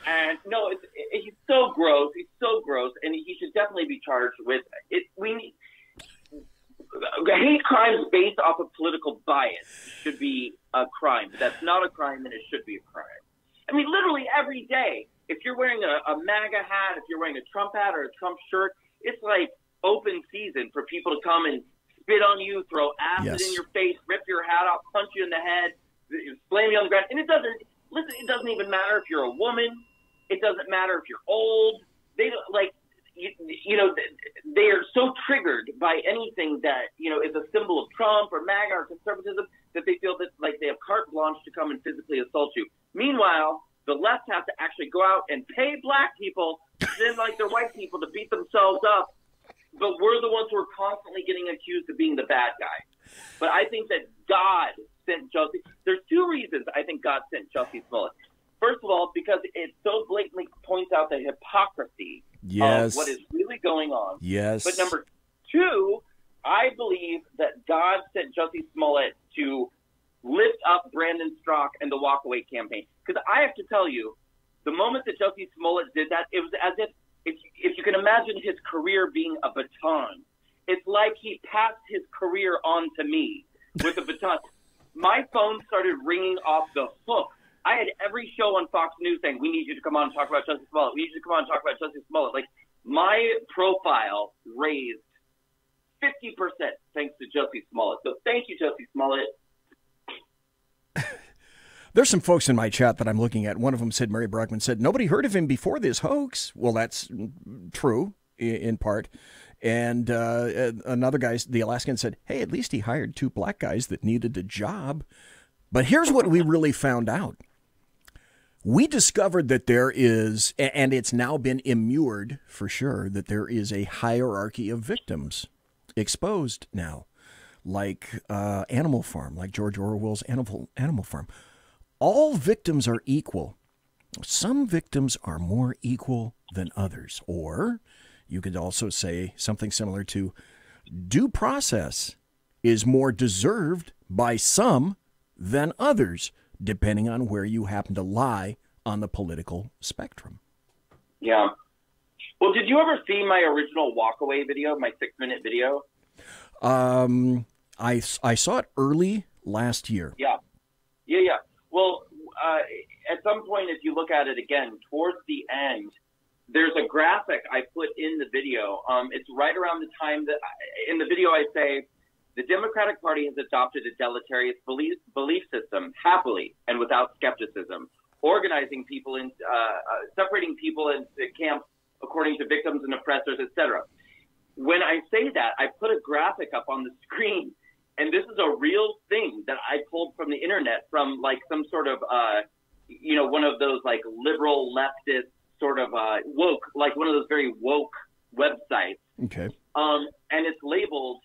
[SPEAKER 3] And no, he's so gross. He's so gross, and he should definitely be charged with it. Hate crimes based off of political bias should be a crime. If that's not a crime, then it should be a crime. I mean, literally every day, if you're wearing a MAGA hat, if you're wearing a Trump hat or a Trump shirt, it's like open season for people to come and spit on you, throw acid in your face, rip your hat off, punch you in the head, slam you on the ground. And it doesn't even matter if you're a woman. It doesn't matter if you're old. They don't they are so triggered by anything that, is a symbol of Trump or MAGA or conservatism that they feel that they have carte blanche to come and physically assault you. Meanwhile, the left has to actually go out and pay black people, then like they're white people, to beat themselves up. But we're the ones who are constantly getting accused of being the bad guy. But I think that God sent Jussie. There's two reasons I think God sent Jussie Smollett. First of all, because it so blatantly points out the hypocrisy of what is really going on.
[SPEAKER 2] Yes.
[SPEAKER 3] But number two, I believe that God sent Jussie Smollett to lift up Brandon Strzok and the Walkaway campaign. Because I have to tell you, the moment that Jussie Smollett did that, it was as if you can imagine his career being a baton. It's like he passed his career on to me with a baton. My phone started ringing off the hook. I had every show on Fox News saying, we need you to come on and talk about Jussie Smollett. We need you to come on and talk about Jussie Smollett. My profile raised 50% thanks to Jussie Smollett. So thank you, Jussie Smollett.
[SPEAKER 2] There's some folks in my chat that I'm looking at. One of them said, Mary Brockman said, nobody heard of him before this hoax. Well, that's true in part. And another guy, the Alaskan, said, hey, at least he hired 2 black guys that needed a job. But here's what we really found out. We discovered that there is, and it's now been immured for sure, that there is a hierarchy of victims exposed now, like Animal Farm, like George Orwell's Animal Farm. All victims are equal. Some victims are more equal than others. Or you could also say something similar to due process is more deserved by some than others, depending on where you happen to lie on the political spectrum.
[SPEAKER 3] Yeah. Well, did you ever see my original walkaway video, my 6-minute video?
[SPEAKER 2] I saw it early last year.
[SPEAKER 3] Yeah. Well, at some point, if you look at it again, towards the end, there's a graphic I put in the video. It's right around the time that in the video I say, the Democratic Party has adopted a deleterious belief system happily and without skepticism, organizing people in, separating people into camps according to victims and oppressors, etc. When I say that, I put a graphic up on the screen. And this is a real thing that I pulled from the internet from like some sort of, one of those like liberal leftist sort of woke, like one of those very woke websites.
[SPEAKER 2] Okay.
[SPEAKER 3] And it's labeled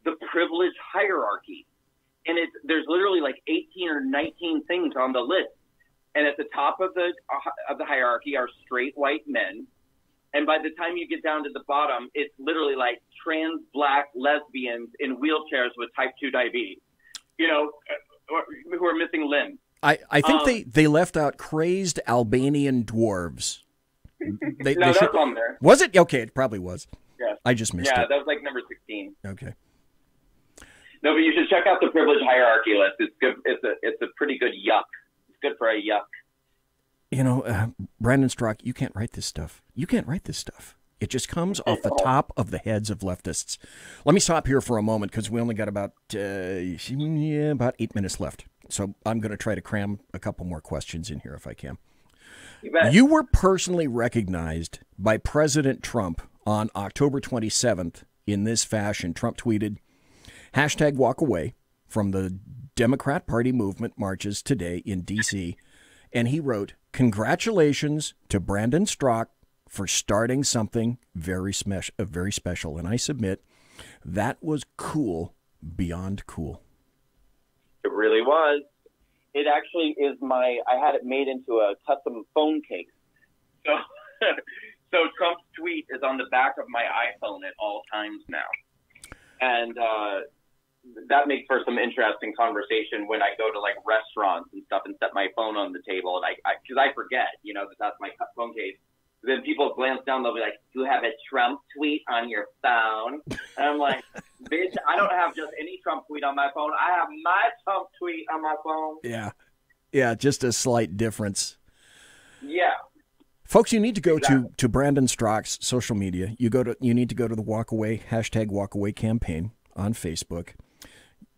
[SPEAKER 3] the privilege hierarchy. And there's literally like 18 or 19 things on the list. And at the top of the hierarchy are straight white men. And by the time you get down to the bottom, it's literally like trans black lesbians in wheelchairs with type 2 diabetes, who are missing limbs.
[SPEAKER 2] I think they left out crazed Albanian dwarves.
[SPEAKER 3] That's on there.
[SPEAKER 2] Was it? Okay, it probably was.
[SPEAKER 3] Yeah.
[SPEAKER 2] I just missed it.
[SPEAKER 3] Yeah, that was like number 16.
[SPEAKER 2] Okay.
[SPEAKER 3] No, but you should check out the privilege hierarchy list. It's good. It's a pretty good yuck. It's good for a yuck.
[SPEAKER 2] Brandon Strock, you can't write this stuff. You can't write this stuff. It just comes off the top of the heads of leftists. Let me stop here for a moment because we only got about 8 minutes left. So I'm going to try to cram a couple more questions in here if I can.
[SPEAKER 3] You bet.
[SPEAKER 2] You were personally recognized by President Trump on October 27th in this fashion. Trump tweeted, #walkaway from the Democrat Party movement marches today in D.C., and he wrote, congratulations to Brandon Strock for starting something very special. And I submit that was cool beyond cool.
[SPEAKER 3] It really was. It actually is I had it made into a custom phone case. So Trump's tweet is on the back of my iPhone at all times now. And that makes for some interesting conversation when I go to like restaurants and stuff and set my phone on the table. And because I forget, that's my phone case. Then people glance down, they'll be like, you have a Trump tweet on your phone? And I'm like, bitch, I don't have just any Trump tweet on my phone. I have my Trump tweet on my phone.
[SPEAKER 2] Yeah, just a slight difference.
[SPEAKER 3] Yeah.
[SPEAKER 2] Folks, you need to go to Brandon Strock's social media. You need to go to the Walkaway, #Walkaway campaign on Facebook.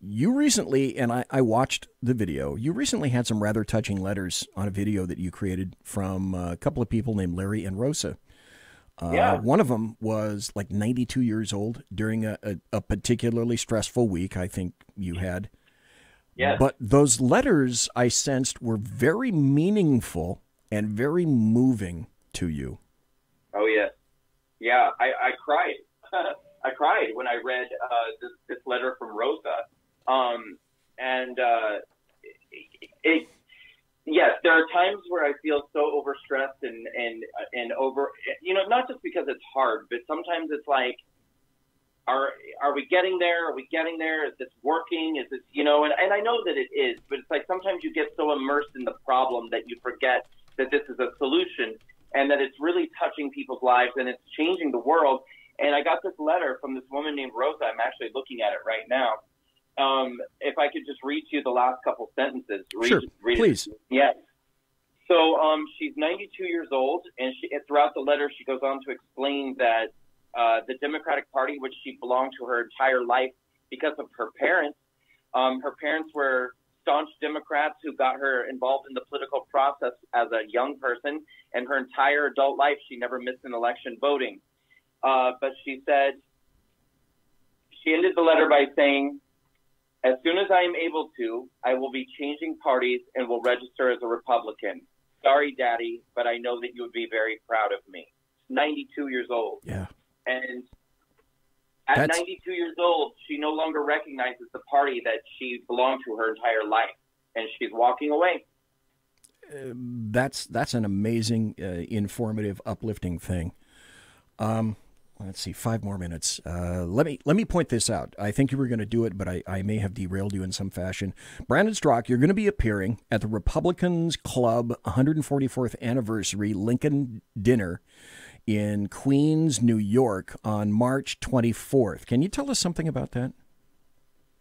[SPEAKER 2] You recently, and I watched the video, you recently had some rather touching letters on a video that you created from a couple of people named Larry and Rosa. One of them was like 92 years old during a particularly stressful week, I think you had.
[SPEAKER 3] Yeah.
[SPEAKER 2] But those letters I sensed were very meaningful and very moving to you. Oh, yeah.
[SPEAKER 3] Yeah, I cried. I cried when I read this letter from Rosa. Yes, there are times where I feel so overstressed and over, not just because it's hard, but sometimes it's like, are we getting there? Are we getting there? Is this working? Is this, and I know that it is, but it's like sometimes you get so immersed in the problem that you forget that this is a solution and that it's really touching people's lives and it's changing the world. And I got this letter from this woman named Rosa. I'm actually looking at it right now. If I could just read to you the last couple sentences.
[SPEAKER 2] Sure, please.
[SPEAKER 3] Yes. So she's 92 years old, and throughout the letter she goes on to explain that the Democratic Party, which she belonged to her entire life because of her parents. Her parents were staunch Democrats who got her involved in the political process as a young person, and her entire adult life she never missed an election voting. But she said, she ended the letter by saying, "As soon as I am able to, I will be changing parties and will register as a Republican. Sorry, Daddy, but I know that you would be very proud of me." 92 years old.
[SPEAKER 2] Yeah.
[SPEAKER 3] And at 92 years old, she no longer recognizes the party that she belonged to her entire life, and she's walking away.
[SPEAKER 2] That's an amazing, informative, uplifting thing. Let's see, 5 more minutes. Let me point this out. I think you were going to do it, but I may have derailed you in some fashion. Brandon Strock, you're going to be appearing at the Republicans Club 144th Anniversary Lincoln Dinner in Queens, New York on March 24th. Can you tell us something about that?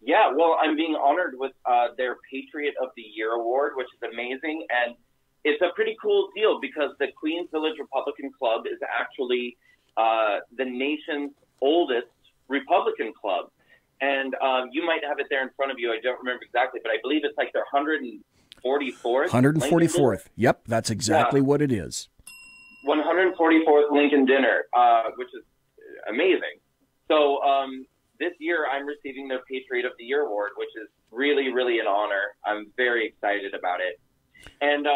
[SPEAKER 3] Yeah, well, I'm being honored with their Patriot of the Year award, which is amazing. And it's a pretty cool deal because the Queens Village Republican Club is actually the nation's oldest Republican club. And you might have it there in front of you. I don't remember exactly, but I believe it's like their 144th.
[SPEAKER 2] 144th. Yep, that's exactly what it is.
[SPEAKER 3] 144th Lincoln Dinner, which is amazing. So this year I'm receiving their Patriot of the Year award, which is really, really an honor. I'm very excited about it. And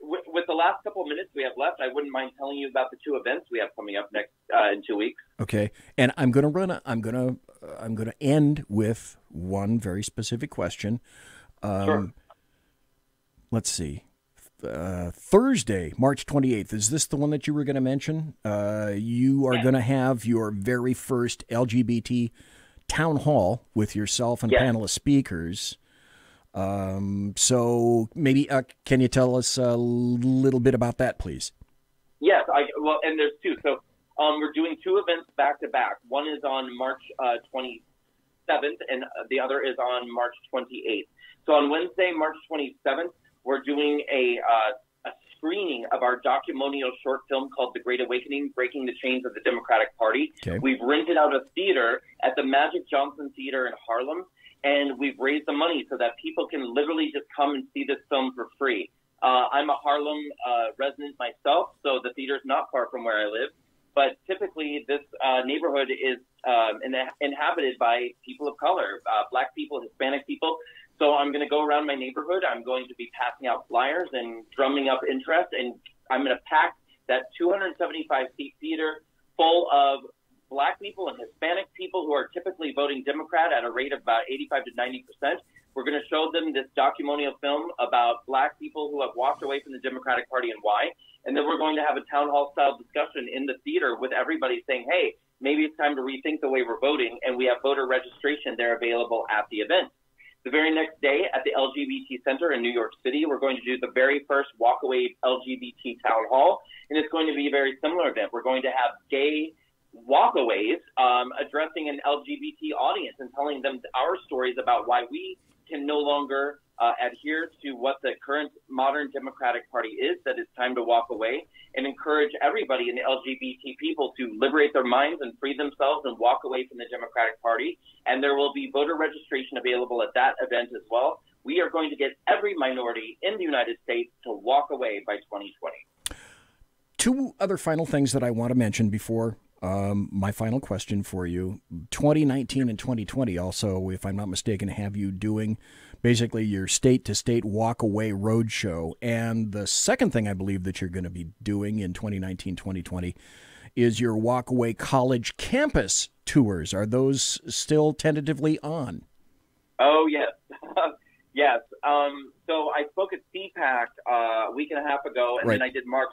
[SPEAKER 3] with the last couple of minutes we have left, I wouldn't mind telling you about the 2 events we have coming up next in 2 weeks.
[SPEAKER 2] Okay, and I'm going to end with one very specific question.
[SPEAKER 3] Sure.
[SPEAKER 2] Let's see. Thursday, March 28th. Is this the one that you were going to mention? You are going to have your very first LGBT town hall with yourself and panel of speakers. So maybe can you tell us a little bit about that, please?
[SPEAKER 3] Yes. Well, and there's 2. So we're doing 2 events back to back. One is on March 27th, and the other is on March 28th. So on Wednesday, March 27th, we're doing a screening of our documentary short film called The Great Awakening, Breaking the Chains of the Democratic Party. Okay. We've rented out a theater at the Magic Johnson Theater in Harlem, and we've raised the money so that people can literally just come and see this film for free. I'm a Harlem resident myself, so the theater's not far from where I live. But typically, this neighborhood is inhabited by people of color, Black people, Hispanic people. So I'm going to go around my neighborhood. I'm going to be passing out flyers and drumming up interest. And I'm going to pack that 275-seat theater full of Black people and Hispanic people who are typically voting Democrat at a rate of about 85 to 90%. We're going to show them this documentary film about Black people who have walked away from the Democratic Party and why. And then we're going to have a town hall style discussion in the theater with everybody saying, hey, maybe it's time to rethink the way we're voting. And we have voter registration there available at the event. The very next day at the LGBT Center in New York City, we're going to do the very first Walkaway LGBT Town Hall. And it's going to be a very similar event. We're going to have gay walkaways addressing an LGBT audience and telling them our stories about why we can no longer adhere to what the current modern Democratic Party is, that it's time to walk away, and encourage everybody in the LGBT people to liberate their minds and free themselves and walk away from the Democratic Party. And there will be voter registration available at that event as well. We are going to get every minority in the United States to walk away by 2020.
[SPEAKER 2] 2 other final things that I want to mention before my final question for you. 2019 and 2020 also, if I'm not mistaken, have you doing basically your state-to-state walk-away roadshow. And the second thing I believe that you're going to be doing in 2019, 2020 is your walk-away college campus tours. Are those still tentatively on?
[SPEAKER 3] Oh, yes. Yes. So I spoke at CPAC a week and a half ago, and then I did Mark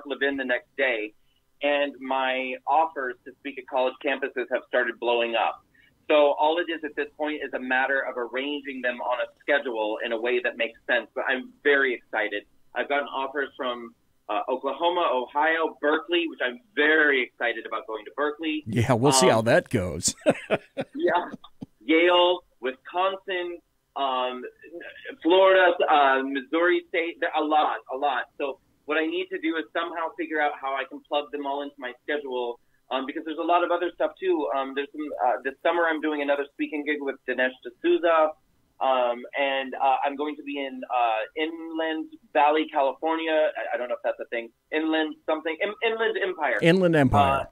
[SPEAKER 3] Levin the next day. And my offers to speak at college campuses have started blowing up. So all it is at this point is a matter of arranging them on a schedule in a way that makes sense. But I'm very excited. I've gotten offers from Oklahoma, Ohio, Berkeley, which I'm very excited about going to Berkeley.
[SPEAKER 2] Yeah, we'll see how that goes.
[SPEAKER 3] Yeah. Yale, Wisconsin, Florida, Missouri State, a lot. So what I need to do is somehow figure out how I can plug them all into my schedule because there's a lot of other stuff too. There's some this summer I'm doing another speaking gig with Dinesh D'Souza, and I'm going to be in Inland Valley, California. I don't know if that's a thing. Inland Empire.
[SPEAKER 2] Inland Empire.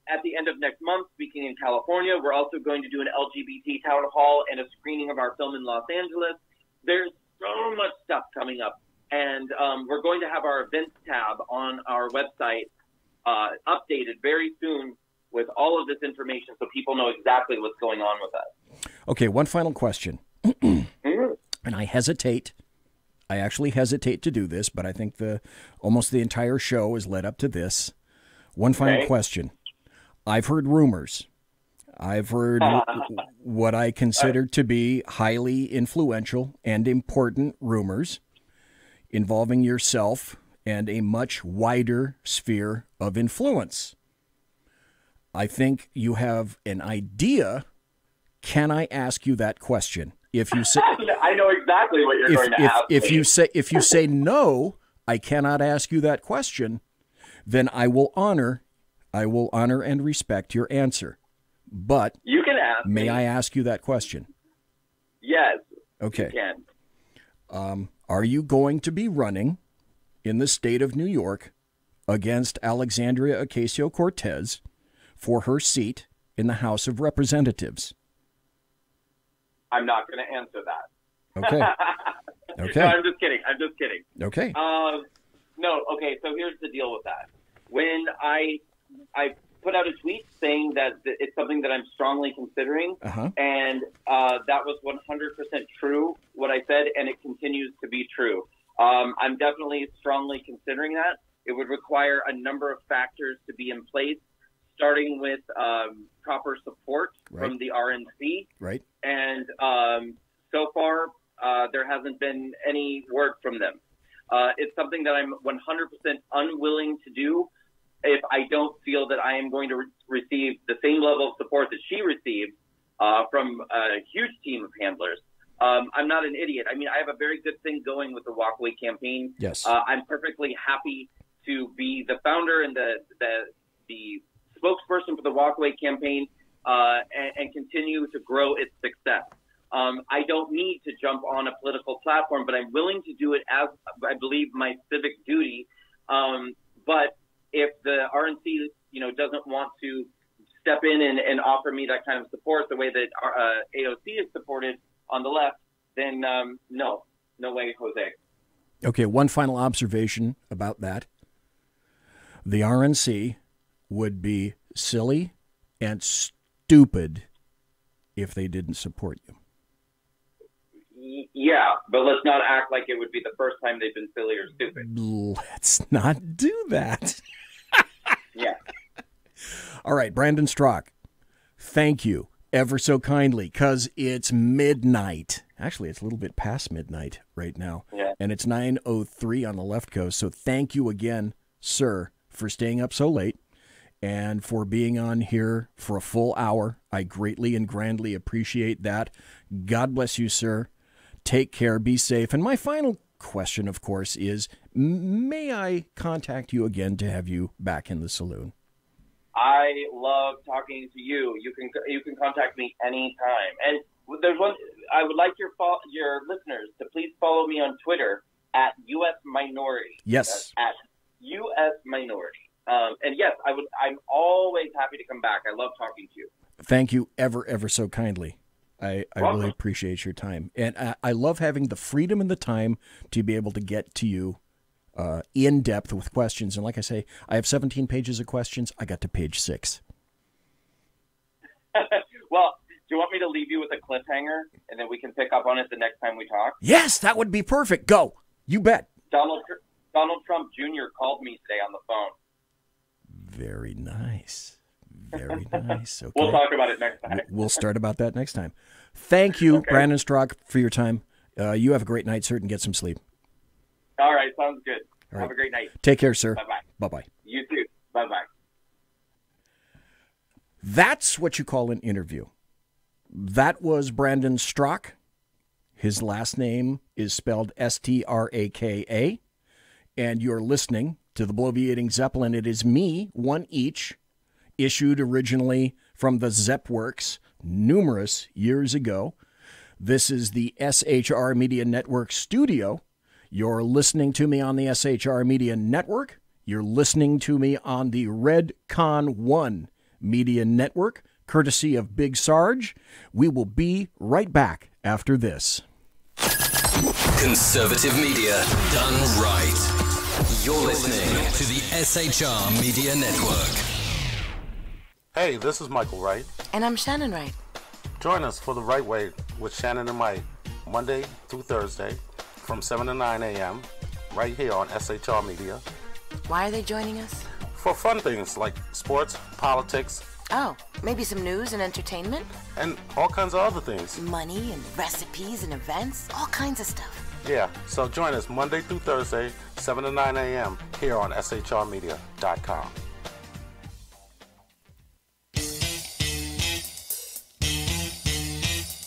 [SPEAKER 3] At the end of next month, speaking in California. We're also going to do an LGBT town hall and a screening of our film in Los Angeles. There's so much stuff coming up. And we're going to have our events tab on our website updated very soon with all of this information so people know exactly what's going on with us.
[SPEAKER 2] Okay, one final question. And I hesitate. I actually hesitate to do this, but I think almost the entire show is led up to this. One final question. I've heard rumors. I've heard what I consider to be highly influential and important rumors involving yourself and a much wider sphere of influence. I think you have an idea. Can I ask you that question? If you say,
[SPEAKER 3] I know exactly what you're going to ask.
[SPEAKER 2] If you say no, I cannot ask you that question, then I will honor and respect your answer. But
[SPEAKER 3] you can ask
[SPEAKER 2] may
[SPEAKER 3] me.
[SPEAKER 2] I ask you that question?
[SPEAKER 3] Yes.
[SPEAKER 2] Okay.
[SPEAKER 3] You can.
[SPEAKER 2] Are you going to be running in the state of New York against Alexandria Ocasio-Cortez for her seat in the House of Representatives?
[SPEAKER 3] I'm not going to answer that.
[SPEAKER 2] Okay. Okay.
[SPEAKER 3] No, I'm just kidding.
[SPEAKER 2] Okay.
[SPEAKER 3] No. Okay. So here's the deal with that. When I put out a tweet saying that it's something that I'm strongly considering, and that was 100% true, what I said, and it continues to be true. I'm definitely strongly considering that. It would require a number of factors to be in place, starting with proper support from the RNC.
[SPEAKER 2] Right.
[SPEAKER 3] And so far, there hasn't been any word from them. It's something that I'm 100% unwilling to do if I don't feel that I am going to receive the same level of support that she received from a huge team of handlers. I'm not an idiot. I mean, I have a very good thing going with the Walkaway campaign.
[SPEAKER 2] Yes.
[SPEAKER 3] I'm perfectly happy to be the founder and the spokesperson for the Walkaway campaign and continue to grow its success. I don't need to jump on a political platform, but I'm willing to do it as I believe my civic duty. But if the RNC, doesn't want to step in and offer me that kind of support the way that AOC is supported on the left, then no way, Jose.
[SPEAKER 2] Okay, one final observation about that. The RNC would be silly and stupid if they didn't support you.
[SPEAKER 3] Yeah, but let's not act like it would be the first time they've been silly or stupid.
[SPEAKER 2] Let's not do that.
[SPEAKER 3] Yeah.
[SPEAKER 2] All right, Brandon Strock, thank you ever so kindly, because it's midnight. Actually, it's a little bit past midnight right now.
[SPEAKER 3] Yeah.
[SPEAKER 2] And it's 9:03 on the left coast. So thank you again, sir, for staying up so late and for being on here for a full hour. I greatly and grandly appreciate that. God bless you, sir. Take care. Be safe. And my final question, of course, is, may I contact you again to have you back in the saloon?
[SPEAKER 3] I love talking to you. You can contact me anytime. And there's one. I would like your listeners to please follow me on Twitter at US Minority.
[SPEAKER 2] Yes.
[SPEAKER 3] At US Minority. And yes, I'm always happy to come back. I love talking to you.
[SPEAKER 2] Thank you ever so kindly. I really appreciate your time. And I love having the freedom and the time to be able to get to you in depth with questions. And like I say, I have 17 pages of questions. I got to page 6.
[SPEAKER 3] Well, do you want me to leave you with a cliffhanger and then we can pick up on it the next time we talk?
[SPEAKER 2] Yes, that would be perfect. Go. You bet.
[SPEAKER 3] Donald Trump Jr. called me today on the phone.
[SPEAKER 2] Very nice. Very nice. Okay.
[SPEAKER 3] We'll talk about it next time.
[SPEAKER 2] We'll start about that next time. Thank you,
[SPEAKER 3] Okay.
[SPEAKER 2] Brandon Strock, for your time. You have a great night, sir, and get some sleep.
[SPEAKER 3] All right. Sounds good.
[SPEAKER 2] All right.
[SPEAKER 3] Have a great night.
[SPEAKER 2] Take care, sir.
[SPEAKER 3] Bye-bye.
[SPEAKER 2] Bye-bye.
[SPEAKER 3] You too. Bye-bye.
[SPEAKER 2] That's what you call an interview. That was Brandon Strock. His last name is spelled Straka. And you're listening to the Bloviating Zeppelin. It is me, one each, issued originally from the Zepworks numerous years ago. This is the SHR Media Network studio. You're listening to me on the SHR Media Network. You're listening to me on the Redcon 1 Media Network, courtesy of Big Sarge. We will be right back after this.
[SPEAKER 4] Conservative media done right. You're listening to the SHR Media Network.
[SPEAKER 5] Hey, this is Michael Wright.
[SPEAKER 6] And I'm Shannon Wright.
[SPEAKER 5] Join us for The Right Way with Shannon and Mike, Monday through Thursday from 7 to 9 a.m. right here on SHR Media.
[SPEAKER 6] Why are they joining us?
[SPEAKER 5] For fun things like sports, politics.
[SPEAKER 6] Oh, maybe some news and entertainment?
[SPEAKER 5] And all kinds of other things.
[SPEAKER 6] Money and recipes and events, all kinds of stuff.
[SPEAKER 5] Yeah, so join us Monday through Thursday, 7 to 9 a.m. here on shrmedia.com.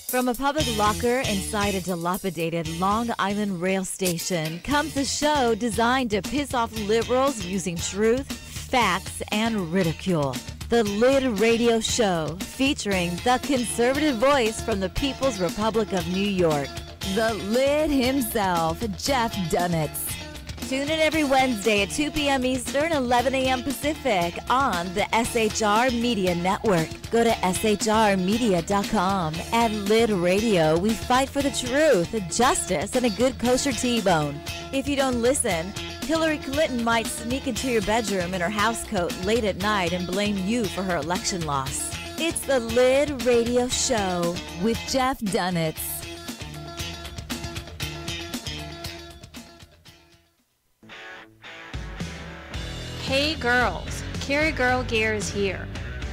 [SPEAKER 7] From a public locker inside a dilapidated Long Island rail station comes a show designed to piss off liberals using truth, facts, and ridicule. The Lid Radio Show, featuring the conservative voice from the People's Republic of New York, the Lid himself, Jeff Dunitz. Tune in every Wednesday at 2 p.m. Eastern, 11 a.m. Pacific on the SHR Media Network. Go to shrmedia.com. At Lid Radio, we fight for the truth, justice, and a good kosher T-bone. If you don't listen, Hillary Clinton might sneak into your bedroom in her housecoat late at night and blame you for her election loss. It's the Lid Radio Show with Jeff Dunitz.
[SPEAKER 8] Hey girls, Carry Girl Gear is here.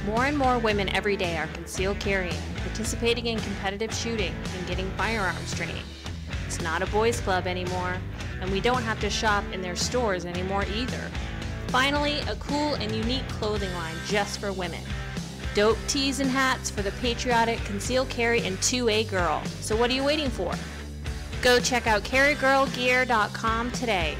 [SPEAKER 8] More and more women every day are concealed carrying, participating in competitive shooting, and getting firearms training. It's not a boys' club anymore, and we don't have to shop in their stores anymore either. Finally, a cool and unique clothing line just for women. Dope tees and hats for the patriotic concealed carry and 2A girl. So what are you waiting for? Go check out carrygirlgear.com today.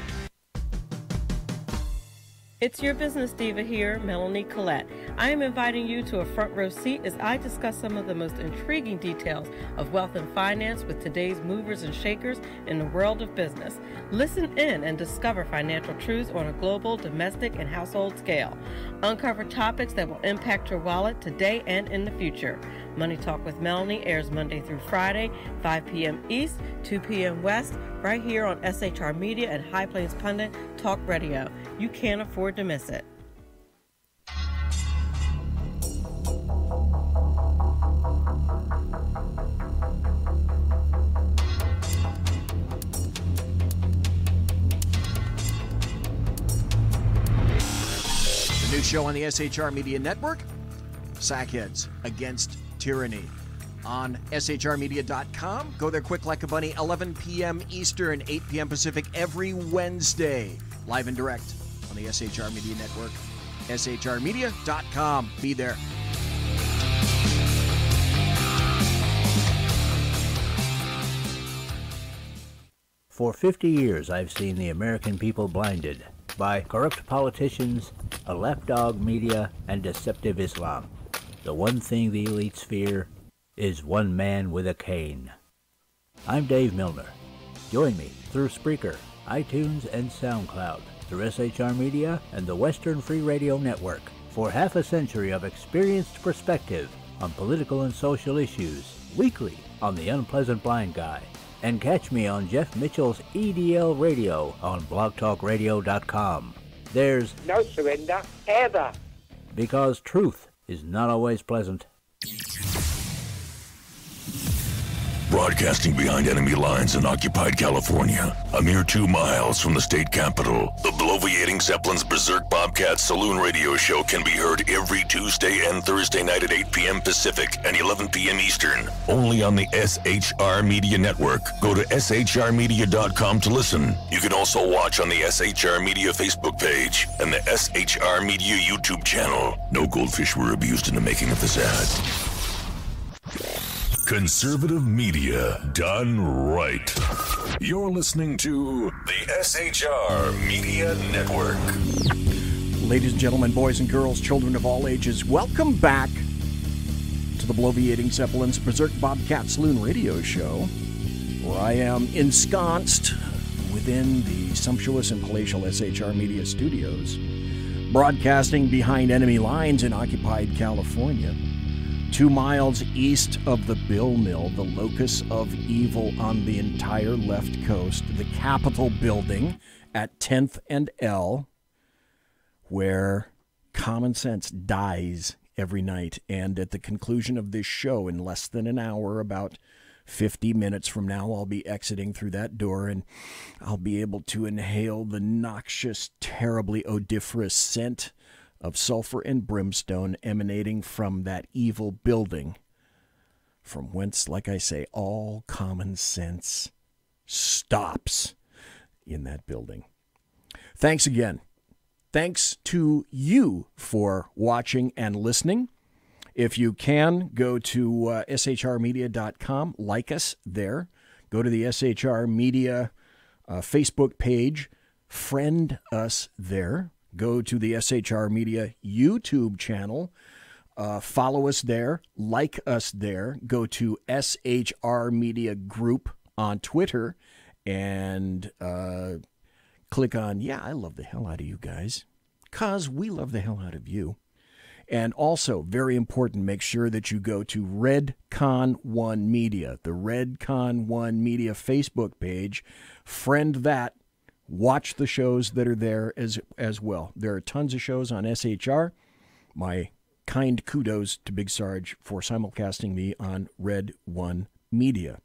[SPEAKER 9] It's your business diva here, Melanie Collette. I am inviting you to a front row seat as I discuss some of the most intriguing details of wealth and finance with today's movers and shakers in the world of business. Listen in and discover financial truths on a global, domestic, and household scale. Uncover topics that will impact your wallet today and in the future. Money Talk with Melanie airs Monday through Friday, 5 p.m. East, 2 p.m. West, right here on SHR Media and High Plains Pundit Talk Radio. You can't afford to miss it.
[SPEAKER 2] The new show on the SHR Media Network, Sackheads Against Tyranny. On shrmedia.com. Go there quick like a bunny, 11 p.m. Eastern, 8 p.m. Pacific every Wednesday. Live and direct on the SHR Media Network. shrmedia.com. Be there.
[SPEAKER 10] For 50 years, I've seen the American people blinded by corrupt politicians, a lapdog media, and deceptive Islam. The one thing the elites fear is one man with a cane. I'm Dave Milner. Join me through Spreaker, iTunes, and SoundCloud, through SHR Media and the Western Free Radio Network, for half a century of experienced perspective on political and social issues, weekly on The Unpleasant Blind Guy. And catch me on Jeff Mitchell's EDL Radio on blogtalkradio.com. There's
[SPEAKER 11] no surrender, ever.
[SPEAKER 10] Because truth is not always pleasant.
[SPEAKER 12] Broadcasting behind enemy lines in occupied California, a mere 2 miles from the state capital, the bloviating Zeppelin's Berserk Bobcat Saloon radio show can be heard every Tuesday and Thursday night at 8 p.m. Pacific and 11 p.m. Eastern, only on the SHR Media Network. Go to shrmedia.com to listen. You can also watch on the SHR Media Facebook page and the SHR Media YouTube channel. No goldfish were abused in the making of this ad. Conservative media done right. You're listening to the SHR Media Network.
[SPEAKER 2] Ladies and gentlemen, boys and girls, children of all ages, welcome back to the Bloviating Zeppelins Berserk Bobcat Saloon radio show, where I am ensconced within the sumptuous and palatial SHR Media Studios, broadcasting behind enemy lines in occupied California, 2 miles east of the Bill Mill, the locus of evil on the entire left coast, the Capitol building at 10th and L, where common sense dies every night. And at the conclusion of this show, in less than an hour, about 50 minutes from now, I'll be exiting through that door and I'll be able to inhale the noxious, terribly odoriferous scent of sulfur and brimstone emanating from that evil building, from whence, like I say, all common sense stops in that building. Thanks again. Thanks to you for watching and listening. If you can, go to shrmedia.com, like us there. Go to the SHR Media Facebook page, friend us there. Go to the SHR Media YouTube channel, follow us there, like us there. Go to SHR Media Group on Twitter and click on, yeah, I love the hell out of you guys, because we love the hell out of you. And also, very important, make sure that you go to Redcon1 Media, the Redcon1 Media Facebook page. Friend that. Watch the shows that are there as well. There are tons of shows on SHR. My kind kudos to Big Sarge for simulcasting me on Red 1 Media.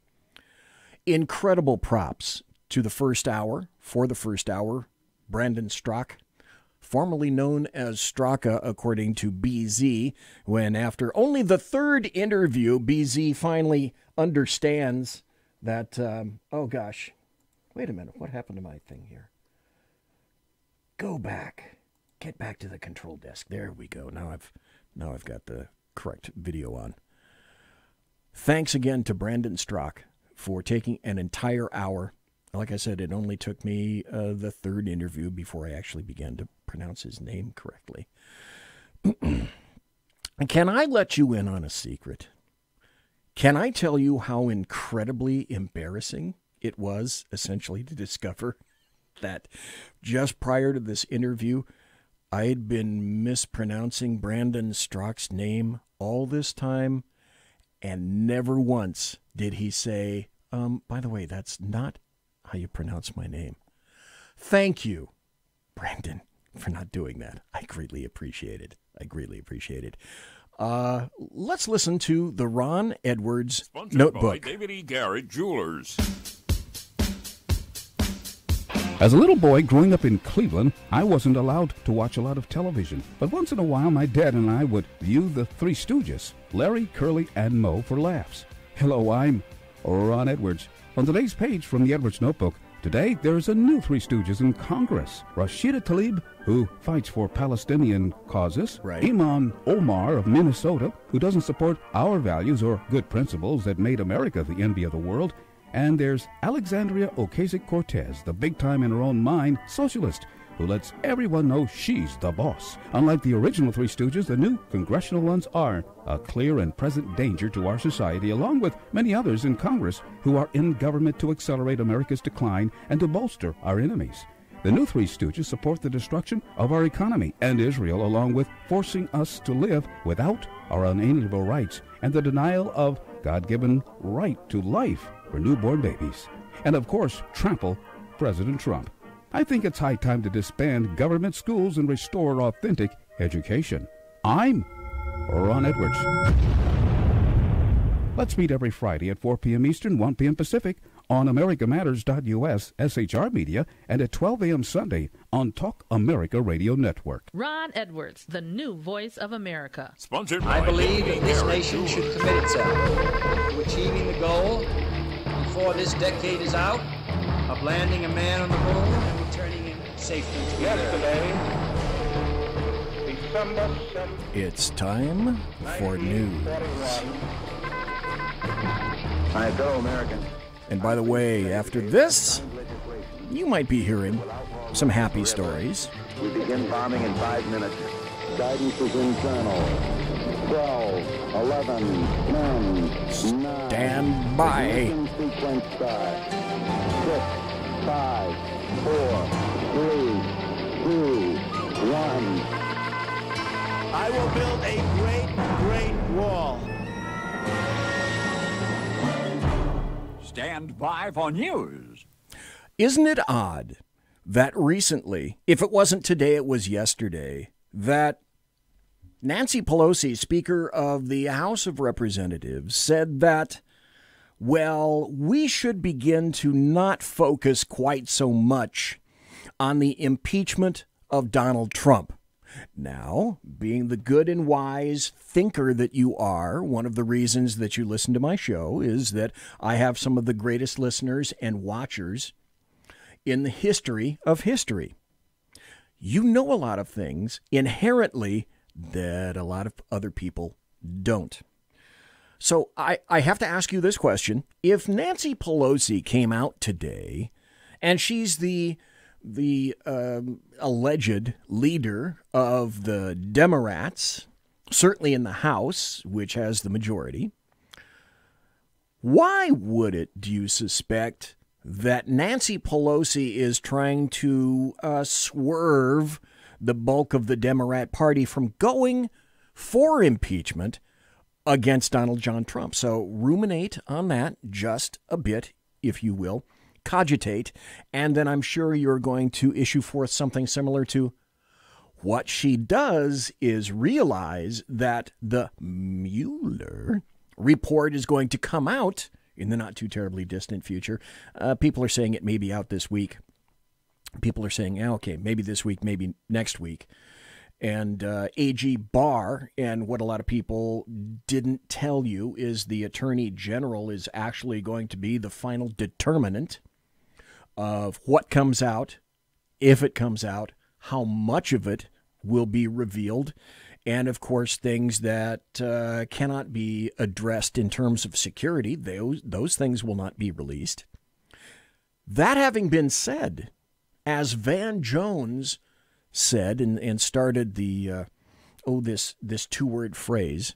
[SPEAKER 2] Incredible props to the first hour. For the first hour, Brandon Strock, formerly known as Straka, according to BZ, when after only the 3rd interview, BZ finally understands that, oh gosh, wait a minute, what happened to my thing here? Go back. Get back to the control desk. There we go. Now I've got the correct video on. Thanks again to Brandon Strock for taking an entire hour. Like I said, it only took me the 3rd interview before I actually began to pronounce his name correctly. Can I let you in on a secret? Can I tell you how incredibly embarrassing it was essentially to discover that just prior to this interview, I had been mispronouncing Brandon Strock's name all this time, and never once did he say, by the way, that's not how you pronounce my name. Thank you, Brandon, for not doing that. I greatly appreciate it. I greatly appreciate it. Let's listen to the Ron Edwards
[SPEAKER 13] Sponsored
[SPEAKER 2] Notebook.
[SPEAKER 13] By David E. Garrett Jewelers.
[SPEAKER 14] As a little boy growing up in Cleveland, I wasn't allowed to watch a lot of television. But once in a while, my dad and I would view the Three Stooges, Larry, Curly, and Moe, for laughs. Hello, I'm Ron Edwards. On today's page from the Edwards Notebook, today there's a new Three Stooges in Congress. Rashida Tlaib, who fights for Palestinian causes.
[SPEAKER 2] Right.
[SPEAKER 14] Imam Omar of Minnesota, who doesn't support our values or good principles that made America the envy of the world. And there's Alexandria Ocasio-Cortez, the big-time in her own mind socialist, who lets everyone know she's the boss. Unlike the original Three Stooges, the new congressional ones are a clear and present danger to our society, along with many others in Congress who are in government to accelerate America's decline and to bolster our enemies. The new Three Stooges support the destruction of our economy and Israel, along with forcing us to live without our unalienable rights and the denial of God-given right to life for newborn babies. And of course, trample President Trump. I think it's high time to disband government schools and restore authentic education. I'm Ron Edwards. Let's meet every Friday at 4 p.m. Eastern, 1 p.m. Pacific on AmericaMatters.us, SHR Media, and at 12 a.m. Sunday on Talk America Radio Network.
[SPEAKER 15] Ron Edwards, the new voice of America.
[SPEAKER 13] Sponsored by
[SPEAKER 16] I believe
[SPEAKER 13] David E.
[SPEAKER 16] that this
[SPEAKER 13] Garrett
[SPEAKER 16] nation should
[SPEAKER 13] Jewelers.
[SPEAKER 16] commit itself to achieving the goal before this decade is out of landing a man on the moon and returning him safely to the Earth.
[SPEAKER 2] It's time for news.
[SPEAKER 17] My fellow Americans.
[SPEAKER 2] And by the way, after this, you might be hearing some happy stories.
[SPEAKER 17] We begin bombing in 5 minutes.
[SPEAKER 18] Guidance is internal. 12, 11, 10, 9.
[SPEAKER 2] Stand by.
[SPEAKER 18] Ignition sequence start. 6, 5, 4, 3, 2, 1.
[SPEAKER 19] I will build a great, great wall. Stand by for news.
[SPEAKER 2] Isn't it odd that recently, if it wasn't today, it was yesterday, that Nancy Pelosi, Speaker of the House of Representatives, said that, well, we should begin to not focus quite so much on the impeachment of Donald Trump. Now, being the good and wise thinker that you are, one of the reasons that you listen to my show is that I have some of the greatest listeners and watchers in the history of history. You know a lot of things inherently that a lot of other people don't. So I have to ask you this question. If Nancy Pelosi came out today and she's the alleged leader of the Democrats, certainly in the House, which has the majority, why would it, do you suspect, that Nancy Pelosi is trying to swerve the bulk of the Democrat Party from going for impeachment against Donald John Trump? So ruminate on that just a bit, if you will. Cogitate, and then I'm sure you're going to issue forth something similar to what she does is realize that the Mueller report is going to come out in the not too terribly distant future. People are saying it may be out this week. People are saying, okay, maybe this week, maybe next week. And AG Barr, and what a lot of people didn't tell you is the Attorney General is actually going to be the final determinant of what comes out, if it comes out, how much of it will be revealed, and of course things that cannot be addressed in terms of security, those things will not be released. That having been said, as Van Jones said and started the this two-word phrase,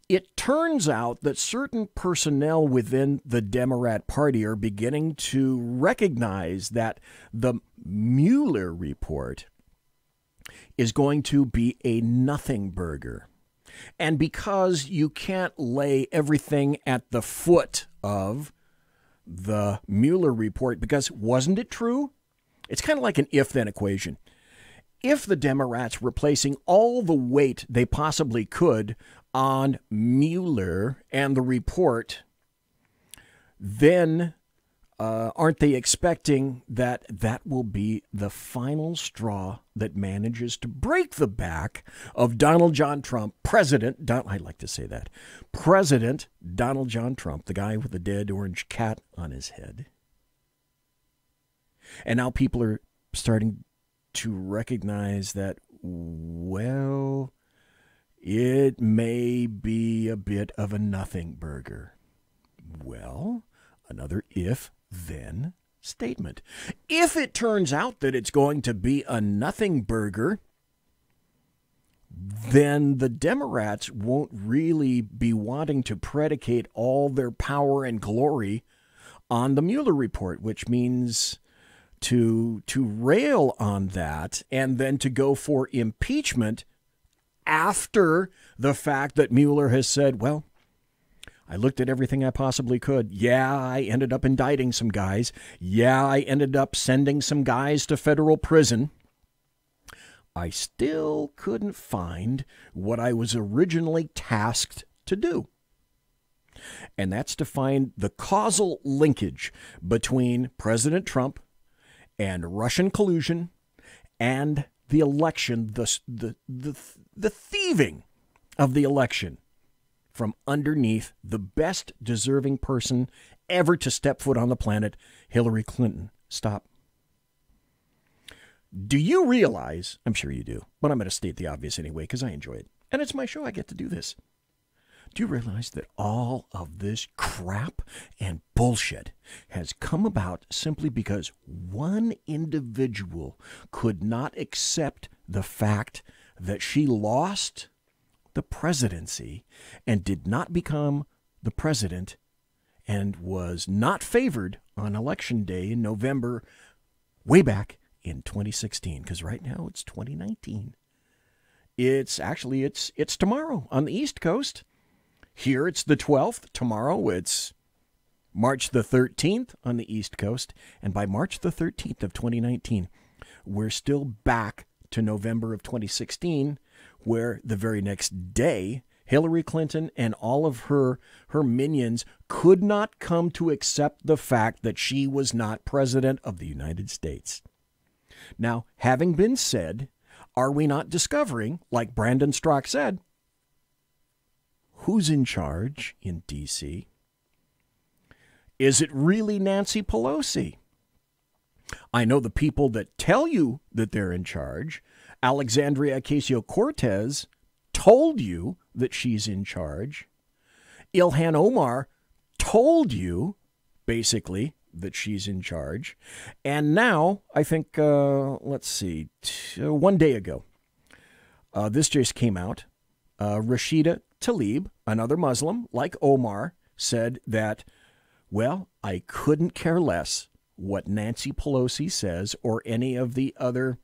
[SPEAKER 2] it turns out that certain personnel within the Democrat Party are beginning to recognize that the Mueller report is going to be a nothing burger. And because you can't lay everything at the foot of the Mueller report, because wasn't it true? It's kind of like an if-then equation. If the Democrats were placing all the weight they possibly could on Mueller and the report, then aren't they expecting that that will be the final straw that manages to break the back of Donald John Trump, President Donald John Trump, the guy with the dead orange cat on his head? And now people are starting to recognize that, well, it may be a bit of a nothing burger. Well, another if-then statement. If it turns out that it's going to be a nothing burger, then the Democrats won't really be wanting to predicate all their power and glory on the Mueller report, which means to rail on that and then to go for impeachment after the fact that Mueller has said, well, I looked at everything I possibly could. Yeah, I ended up indicting some guys. Yeah, I ended up sending some guys to federal prison. I still couldn't find what I was originally tasked to do. And that's to find the causal linkage between President Trump and Russian collusion and the election, the thieving of the election from underneath the best deserving person ever to step foot on the planet, Hillary Clinton. Stop. Do you realize, I'm sure you do, but I'm going to state the obvious anyway because I enjoy it, and it's my show, I get to do this. Do you realize that all of this crap and bullshit has come about simply because one individual could not accept the fact that she lost the presidency and did not become the president and was not favored on Election Day in November way back in 2016? Because right now it's 2019. It's tomorrow on the East Coast. Here it's the 12th. Tomorrow it's March the 13th on the East Coast. And by March the 13th of 2019, we're still back to November of 2016, where the very next day, Hillary Clinton and all of her minions could not come to accept the fact that she was not president of the United States. Now, having been said, are we not discovering, like Brandon Strzok said, who's in charge in D.C.? Is it really Nancy Pelosi? I know the people that tell you that they're in charge. Alexandria Ocasio-Cortez told you that she's in charge. Ilhan Omar told you, basically, that she's in charge. And now, I think, let's see, 1 day ago, this just came out. Rashida Tlaib, another Muslim, like Omar, said that, well, I couldn't care less what Nancy Pelosi says or any of the other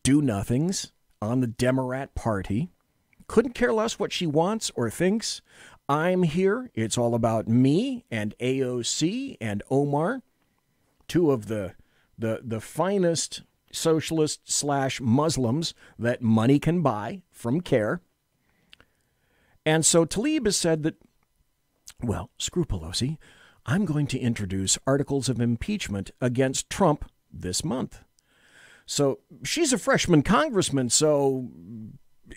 [SPEAKER 2] do-nothings on the Democrat Party. Couldn't care less what she wants or thinks. I'm here. It's all about me and AOC and Omar, two of the finest socialists/Muslims that money can buy from CARE. And so Tlaib has said that, well, screw Pelosi. I'm going to introduce articles of impeachment against Trump this month. So she's a freshman congressman, so,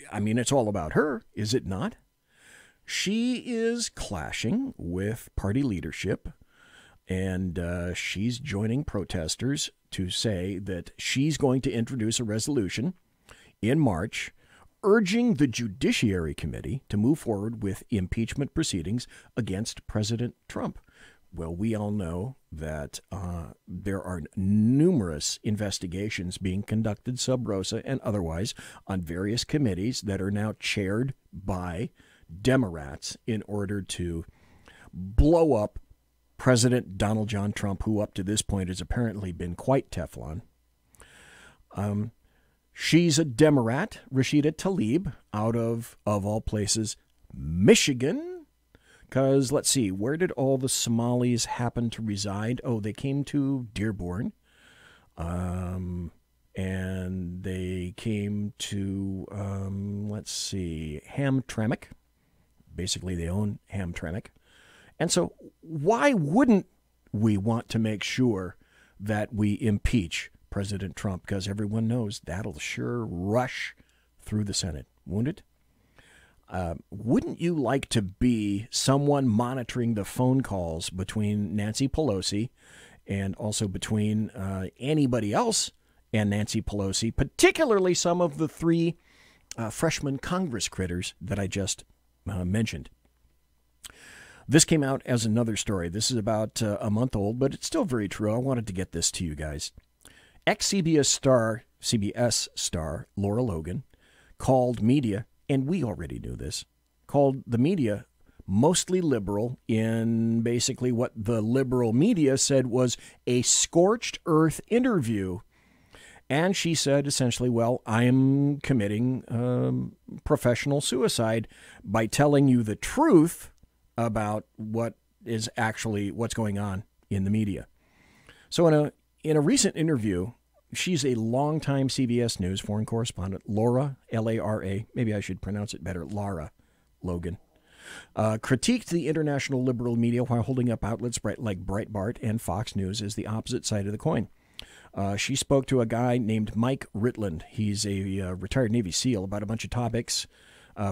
[SPEAKER 2] I mean, it's all about her, is it not? She is clashing with party leadership, and she's joining protesters to say that she's going to introduce a resolution in March urging the Judiciary Committee to move forward with impeachment proceedings against President Trump. Well, we all know that there are numerous investigations being conducted sub rosa and otherwise on various committees that are now chaired by Democrats in order to blow up President Donald John Trump, who up to this point has apparently been quite Teflon. She's a Democrat, Rashida Tlaib, out of all places, Michigan. Because, let's see, where did all the Somalis happen to reside? Oh, they came to Dearborn. And they came to, let's see, Hamtramck. Basically, they own Hamtramck. And so why wouldn't we want to make sure that we impeach President Trump? Because everyone knows that'll sure rush through the Senate, won't it? Wouldn't you like to be someone monitoring the phone calls between Nancy Pelosi and also between anybody else and Nancy Pelosi, particularly some of the three freshman Congress critters that I just mentioned? This came out as another story. This is about a month old, but it's still very true. I wanted to get this to you guys. Ex-CBS star Laura Logan called media, and we already knew this, called the media mostly liberal in basically what the liberal media said was a scorched earth interview. And she said essentially, well, I am committing professional suicide by telling you the truth about what is actually what's going on in the media. So in a recent interview, she's a longtime CBS News foreign correspondent, Laura, L-A-R-A, maybe I should pronounce it better, Lara Logan, critiqued the international liberal media while holding up outlets like Breitbart and Fox News as the opposite side of the coin. She spoke to a guy named Mike Ritland. He's a retired Navy SEAL about a bunch of topics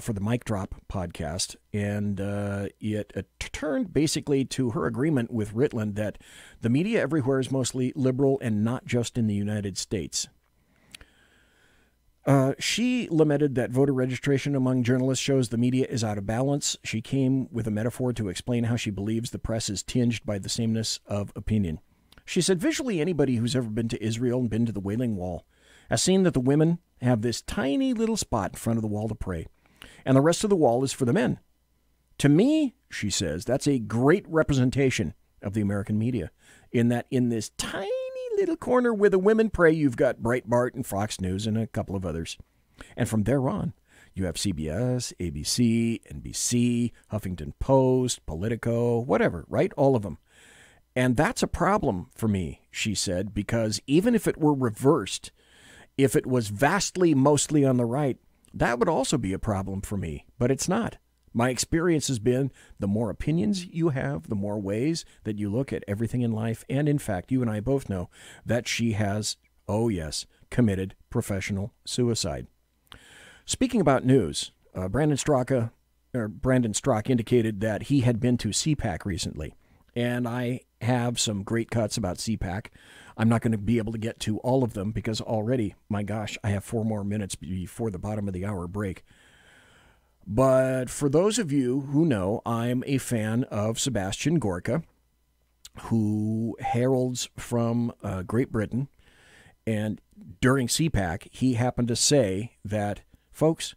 [SPEAKER 2] for the Mic Drop podcast, and it turned basically to her agreement with Ritland that the media everywhere is mostly liberal and not just in the United States. She lamented that voter registration among journalists shows the media is out of balance. She came with a metaphor to explain how she believes the press is tinged by the sameness of opinion. She said, visually, anybody who's ever been to Israel and been to the Wailing Wall has seen that the women have this tiny little spot in front of the wall to pray, and the rest of the wall is for the men. To me, she says, that's a great representation of the American media, in that in this tiny little corner where the women pray, you've got Breitbart and Fox News and a couple of others. And from there on, you have CBS, ABC, NBC, Huffington Post, Politico, whatever, right? All of them. And that's a problem for me, she said, because even if it were reversed, if it was vastly mostly on the right, that would also be a problem for me. But it's not. My experience has been the more opinions you have, the more ways that you look at everything in life. And in fact, you and I both know that she has, oh yes, committed professional suicide. Speaking about news, Brandon Straka indicated that he had been to CPAC recently. And I have some great cuts about CPAC. I'm not going to be able to get to all of them because already, my gosh, I have 4 more minutes before the bottom of the hour break. But for those of you who know, I'm a fan of Sebastian Gorka, who heralds from Great Britain. And during CPAC, he happened to say that, folks,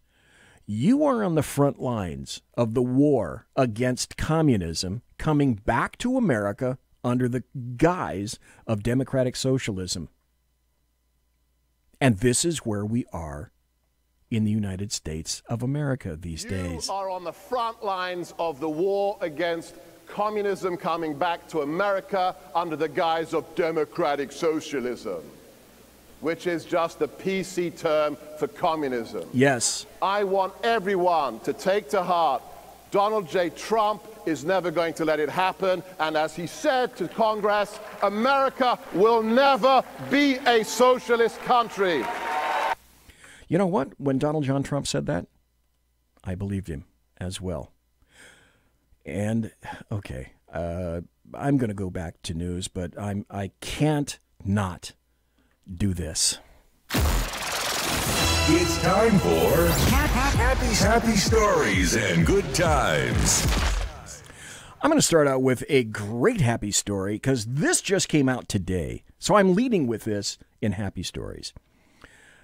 [SPEAKER 2] you are on the front lines of the war against communism coming back to America under the guise of democratic socialism. And this is where we are in the United States of America these days.
[SPEAKER 20] You are on the front lines of the war against communism coming back to America under the guise of democratic socialism, which is just the PC term for communism.
[SPEAKER 2] Yes.
[SPEAKER 20] I want everyone to take to heart Donald J. Trump is never going to let it happen, and as he said to Congress, America will never be a socialist country.
[SPEAKER 2] You know what? When Donald John Trump said that, I believed him as well. And, okay, I'm going to go back to news, but I can't not do this.
[SPEAKER 12] It's time for happy stories and good times.
[SPEAKER 2] I'm going to start out with a great happy story because this just came out today. So I'm leading with this in happy stories.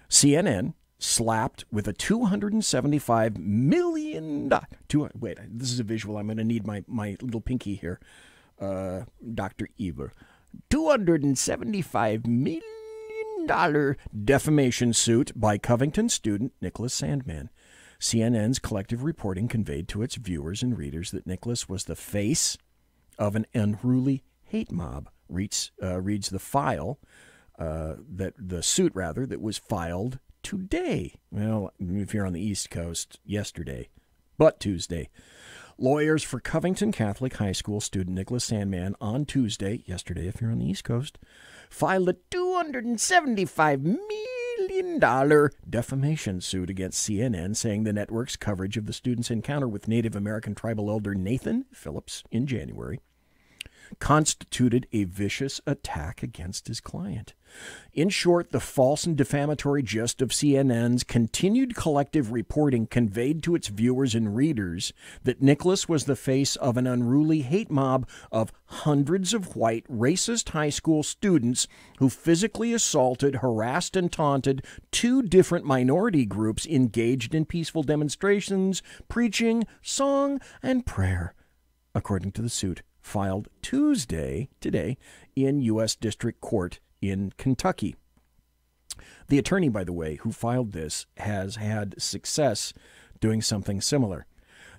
[SPEAKER 2] CNN slapped with a $275 million... Wait, this is a visual. I'm going to need my little pinky here. Dr. Eber. $275 million defamation suit by Covington student Nicholas Sandmann. CNN's collective reporting conveyed to its viewers and readers that Nicholas was the face of an unruly hate mob, reads the file, the suit that was filed today. Well, if you're on the East Coast, yesterday, but Tuesday. Lawyers for Covington Catholic High School student Nicholas Sandmann on Tuesday, yesterday if you're on the East Coast, filed a $275 million defamation suit against CNN, saying the network's coverage of the student's encounter with Native American tribal elder Nathan Phillips in January constituted a vicious attack against his client. In short, the false and defamatory gist of CNN's continued collective reporting conveyed to its viewers and readers that Nicholas was the face of an unruly hate mob of hundreds of white racist high school students who physically assaulted, harassed, and taunted 2 different minority groups engaged in peaceful demonstrations, preaching, song, and prayer, according to the suit filed Tuesday, today, in U.S. District Court in Kentucky. The attorney, by the way, who filed this has had success doing something similar.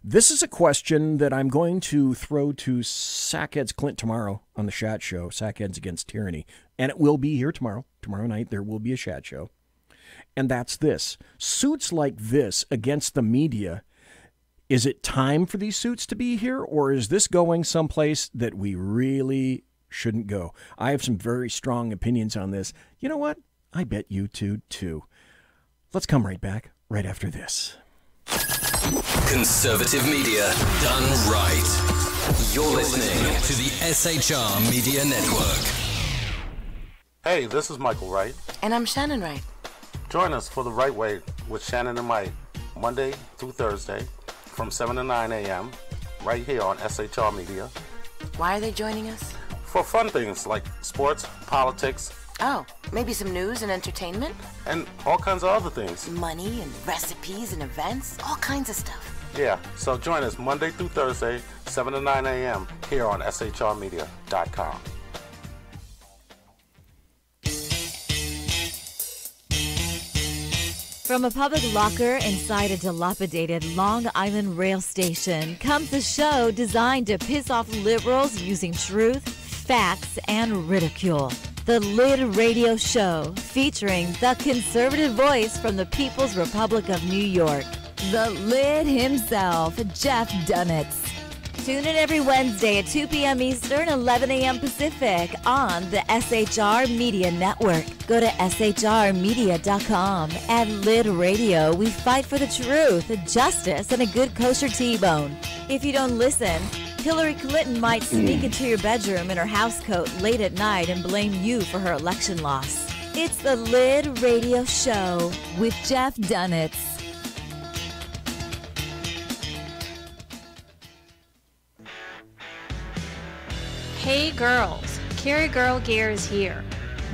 [SPEAKER 2] This is a question that I'm going to throw to Sackheads Clint tomorrow on the Chat Show, Sackheads Against Tyranny. And it will be here tomorrow. Tomorrow night there will be a Chat Show. And that's this. Suits like this against the media, is it time for these suits to be here, or is this going someplace that we really shouldn't go? I have some very strong opinions on this. You know what? I bet you two too. Let's come right back right after this.
[SPEAKER 4] Conservative media done right. You're listening to the SHR Media Network.
[SPEAKER 5] Hey, this is Michael Wright.
[SPEAKER 6] And I'm Shannon Wright.
[SPEAKER 5] join us for The Right Way with Shannon and Mike, Monday through Thursday from 7 to 9 a.m. right here on SHR Media.
[SPEAKER 6] Why are they joining us?
[SPEAKER 5] For fun things like sports, politics.
[SPEAKER 6] Oh, maybe some news and entertainment?
[SPEAKER 5] And all kinds of other things.
[SPEAKER 6] Money and recipes and events, all kinds of stuff.
[SPEAKER 5] Yeah, so join us Monday through Thursday, 7 to 9 a.m. here on shrmedia.com.
[SPEAKER 7] From a public locker inside a dilapidated Long Island rail station comes a show designed to piss off liberals using truth, facts, and ridicule. The Lid Radio Show, featuring the conservative voice from the People's Republic of New York, the Lid himself, Jeff Dunitz. Tune in every Wednesday at 2 p.m. Eastern, 11 a.m. Pacific on the SHR Media Network. Go to shrmedia.com. At Lid Radio, we fight for the truth, justice, and a good kosher T-bone. If you don't listen, Hillary Clinton might sneak into your bedroom in her housecoat late at night and blame you for her election loss. It's the Lid Radio Show with Jeff Dunitz.
[SPEAKER 8] Hey girls, Carry Girl Gear is here.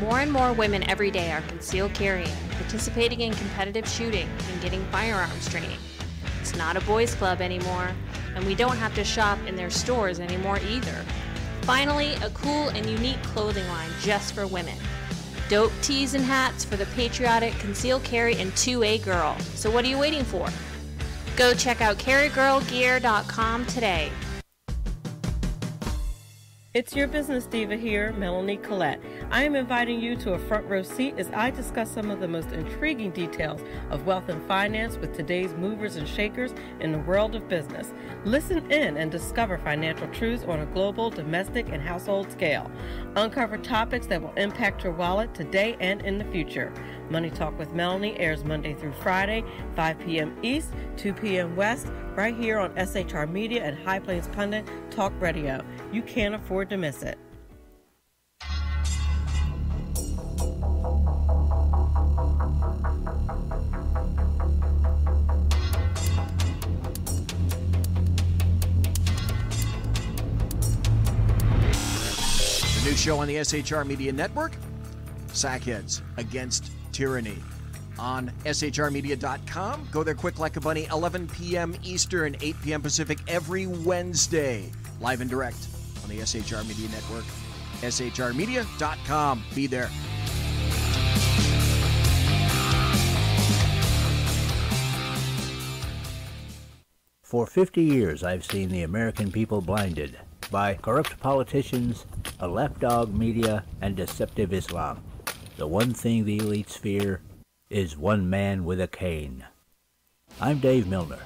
[SPEAKER 8] More and more women every day are concealed carrying, participating in competitive shooting, and getting firearms training. It's not a boys' club anymore, and we don't have to shop in their stores anymore either. Finally, a cool and unique clothing line just for women. Dope tees and hats for the patriotic concealed carry and 2A girl. So what are you waiting for? Go check out carrygirlgear.com today.
[SPEAKER 9] It's your business diva here, Melanie Collette. I am inviting you to a front row seat as I discuss some of the most intriguing details of wealth and finance with today's movers and shakers in the world of business. Listen in and discover financial truths on a global, domestic, and household scale. Uncover topics that will impact your wallet today and in the future. Money Talk with Melanie airs Monday through Friday, 5 p.m. East, 2 p.m. West, right here on SHR Media and High Plains Pundit Talk Radio. You can't afford to miss it.
[SPEAKER 2] The new show on the SHR Media Network, Sackheads Against Tyranny. On shrmedia.com. Go there quick like a bunny, 11 p.m. Eastern, 8 p.m. Pacific every Wednesday. Live and direct on the SHR Media Network. shrmedia.com. Be there.
[SPEAKER 10] For 50 years, I've seen the American people blinded by corrupt politicians, a lapdog media, and deceptive Islam. The one thing the elites fear is one man with a cane. I'm Dave Milner.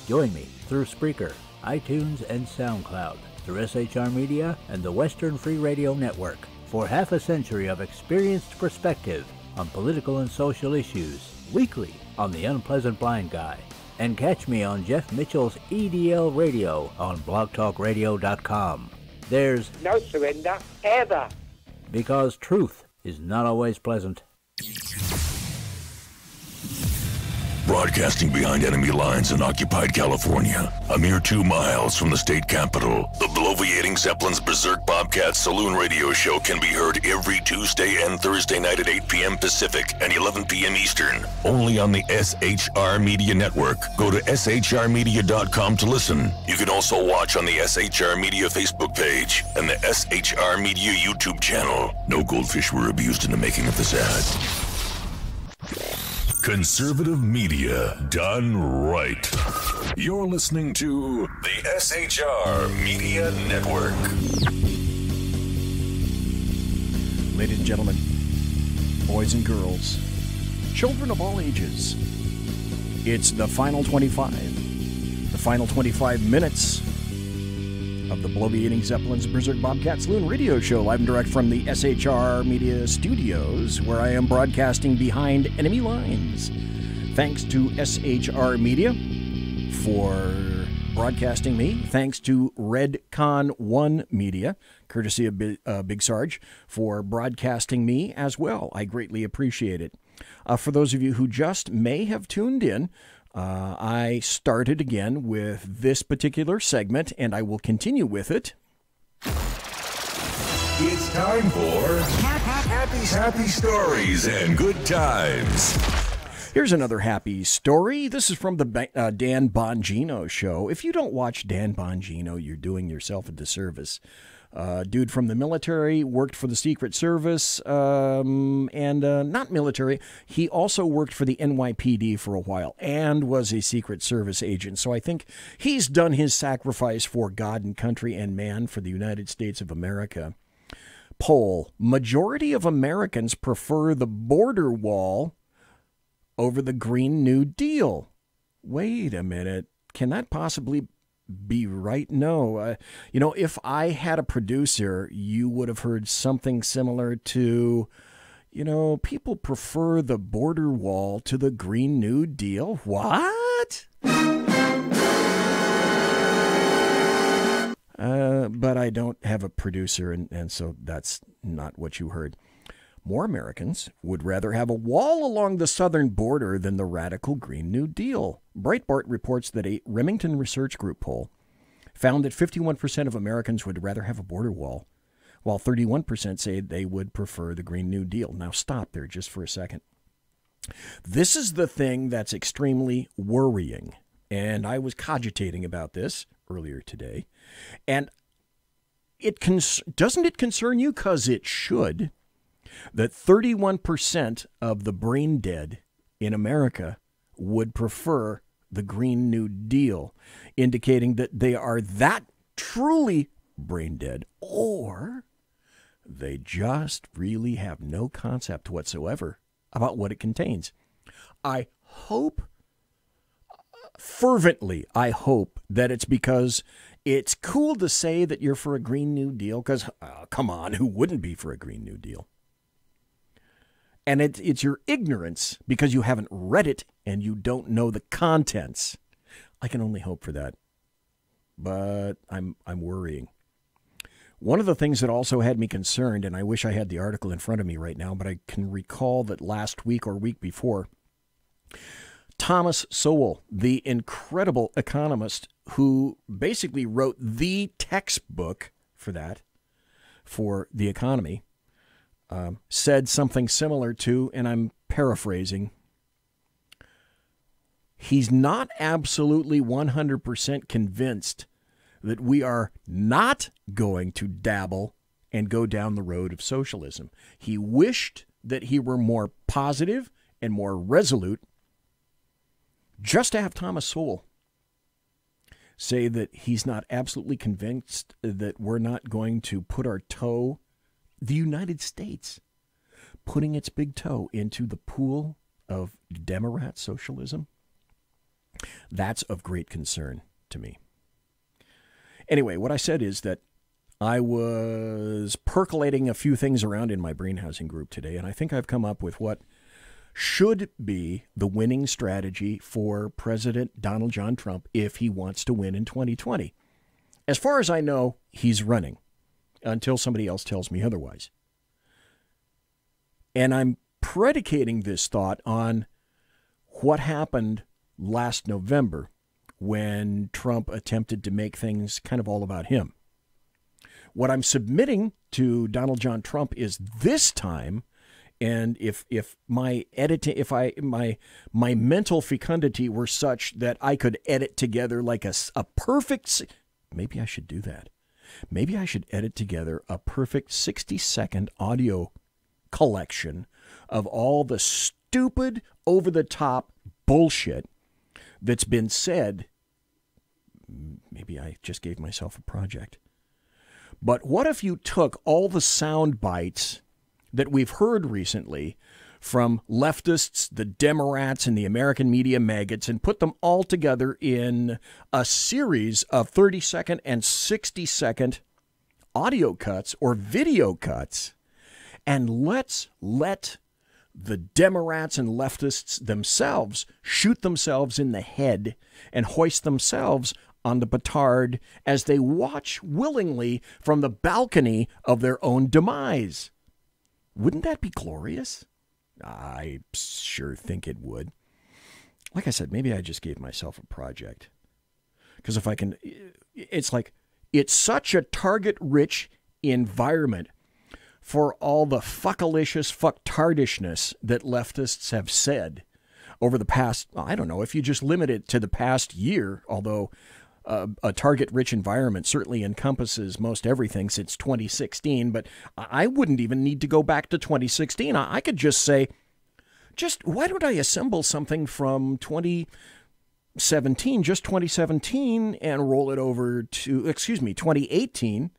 [SPEAKER 10] Join me through Spreaker, iTunes, and SoundCloud, through SHR Media and the Western Free Radio Network, for half a century of experienced perspective on political and social issues, weekly on The Unpleasant Blind Guy. And catch me on Jeff Mitchell's EDL Radio on blogtalkradio.com. There's
[SPEAKER 11] no surrender, ever.
[SPEAKER 10] Because truth is not always pleasant.
[SPEAKER 12] Broadcasting behind enemy lines in occupied California, a mere 2 miles from the state capitol, the bloviating Zeppelin's Berserk Bobcat Saloon radio show can be heard every Tuesday and Thursday night at 8 p.m. Pacific and 11 p.m. Eastern, only on the SHR Media Network. Go to shrmedia.com to listen. You can also watch on the SHR Media Facebook page and the SHR Media YouTube channel. No goldfish were abused in the making of this ad. Conservative media done right. You're listening to the SHR Media Network.
[SPEAKER 2] Ladies and gentlemen, boys and girls, children of all ages, it's the final 25. The final 25 minutes of the bloviating Zeppelin's Berserk Bobcat Saloon radio show, live and direct from the SHR Media Studios, where I am broadcasting behind enemy lines. Thanks to SHR Media for broadcasting me. Thanks to Redcon 1 Media, courtesy of Big Sarge, for broadcasting me as well. I greatly appreciate it. For those of you who just may have tuned in, I started again with this particular segment, and I will continue with it.
[SPEAKER 12] It's time for happy stories and good times.
[SPEAKER 2] Here's another happy story. This is from the Dan Bongino show. If you don't watch Dan Bongino, you're doing yourself a disservice. Dude from the military, worked for the Secret Service, and not military. He also worked for the NYPD for a while and was a Secret Service agent. So I think he's done his sacrifice for God and country and man for the United States of America. Poll: majority of Americans prefer the border wall over the Green New Deal. Wait a minute. Can that possibly be right? No. If I had a producer, you would have heard something similar to, people prefer the border wall to the Green New Deal. What? But I don't have a producer, and so that's not what you heard. More Americans would rather have a wall along the southern border than the radical Green New Deal. Breitbart reports that a Remington Research Group poll found that 51% of Americans would rather have a border wall, while 31% say they would prefer the Green New Deal. Now stop there just for a second. This is the thing that's extremely worrying, and I was cogitating about this earlier today, and doesn't it concern you? Because it should. That 31% of the brain dead in America would prefer the Green New Deal, indicating that they are that truly brain dead, or they just really have no concept whatsoever about what it contains. I hope, fervently, I hope that it's because it's cool to say that you're for a Green New Deal, because, come on, who wouldn't be for a Green New Deal? And it's your ignorance because you haven't read it and you don't know the contents. I can only hope for that. But I'm worrying. One of the things that also had me concerned, and I wish I had the article in front of me right now, but I can recall that last week or week before, Thomas Sowell, the incredible economist who basically wrote the textbook for the economy, said something similar to, and I'm paraphrasing, he's not absolutely 100% convinced that we are not going to dabble and go down the road of socialism. He wished that he were more positive and more resolute. Just to have Thomas Sowell say that he's not absolutely convinced that we're not going to put our toe, the United States, putting its big toe into the pool of Democrat socialism, that's of great concern to me. Anyway, what I said is that I was percolating a few things around in my brain housing group today, and I think I've come up with what should be the winning strategy for President Donald John Trump if he wants to win in 2020. As far as I know, he's running until somebody else tells me otherwise. And I'm predicating this thought on what happened last November when Trump attempted to make things kind of all about him. What I'm submitting to Donald John Trump is this time, and if my editing, my mental fecundity were such that I could edit together like a perfect, maybe I should do that. Maybe I should edit together a perfect 60-second audio collection of all the stupid, over-the-top bullshit that's been said. Maybe I just gave myself a project. But what if you took all the sound bites that we've heard recently from leftists, the Democrats, and the American media maggots and put them all together in a series of 30-second and 60-second audio cuts or video cuts, and let's let the Democrats and leftists themselves shoot themselves in the head and hoist themselves on the petard as they watch willingly from the balcony of their own demise. Wouldn't that be glorious? I sure think it would. Like I said, maybe I just gave myself a project. Because if I can, it's like, it's such a target-rich environment for all the fuckalicious fucktardishness that leftists have said over the past, I don't know, if you just limit it to the past year, although a target-rich environment certainly encompasses most everything since 2016, but I wouldn't even need to go back to 2016. I could just say, why don't I assemble something from 2017, just 2017, and roll it over to, 2018,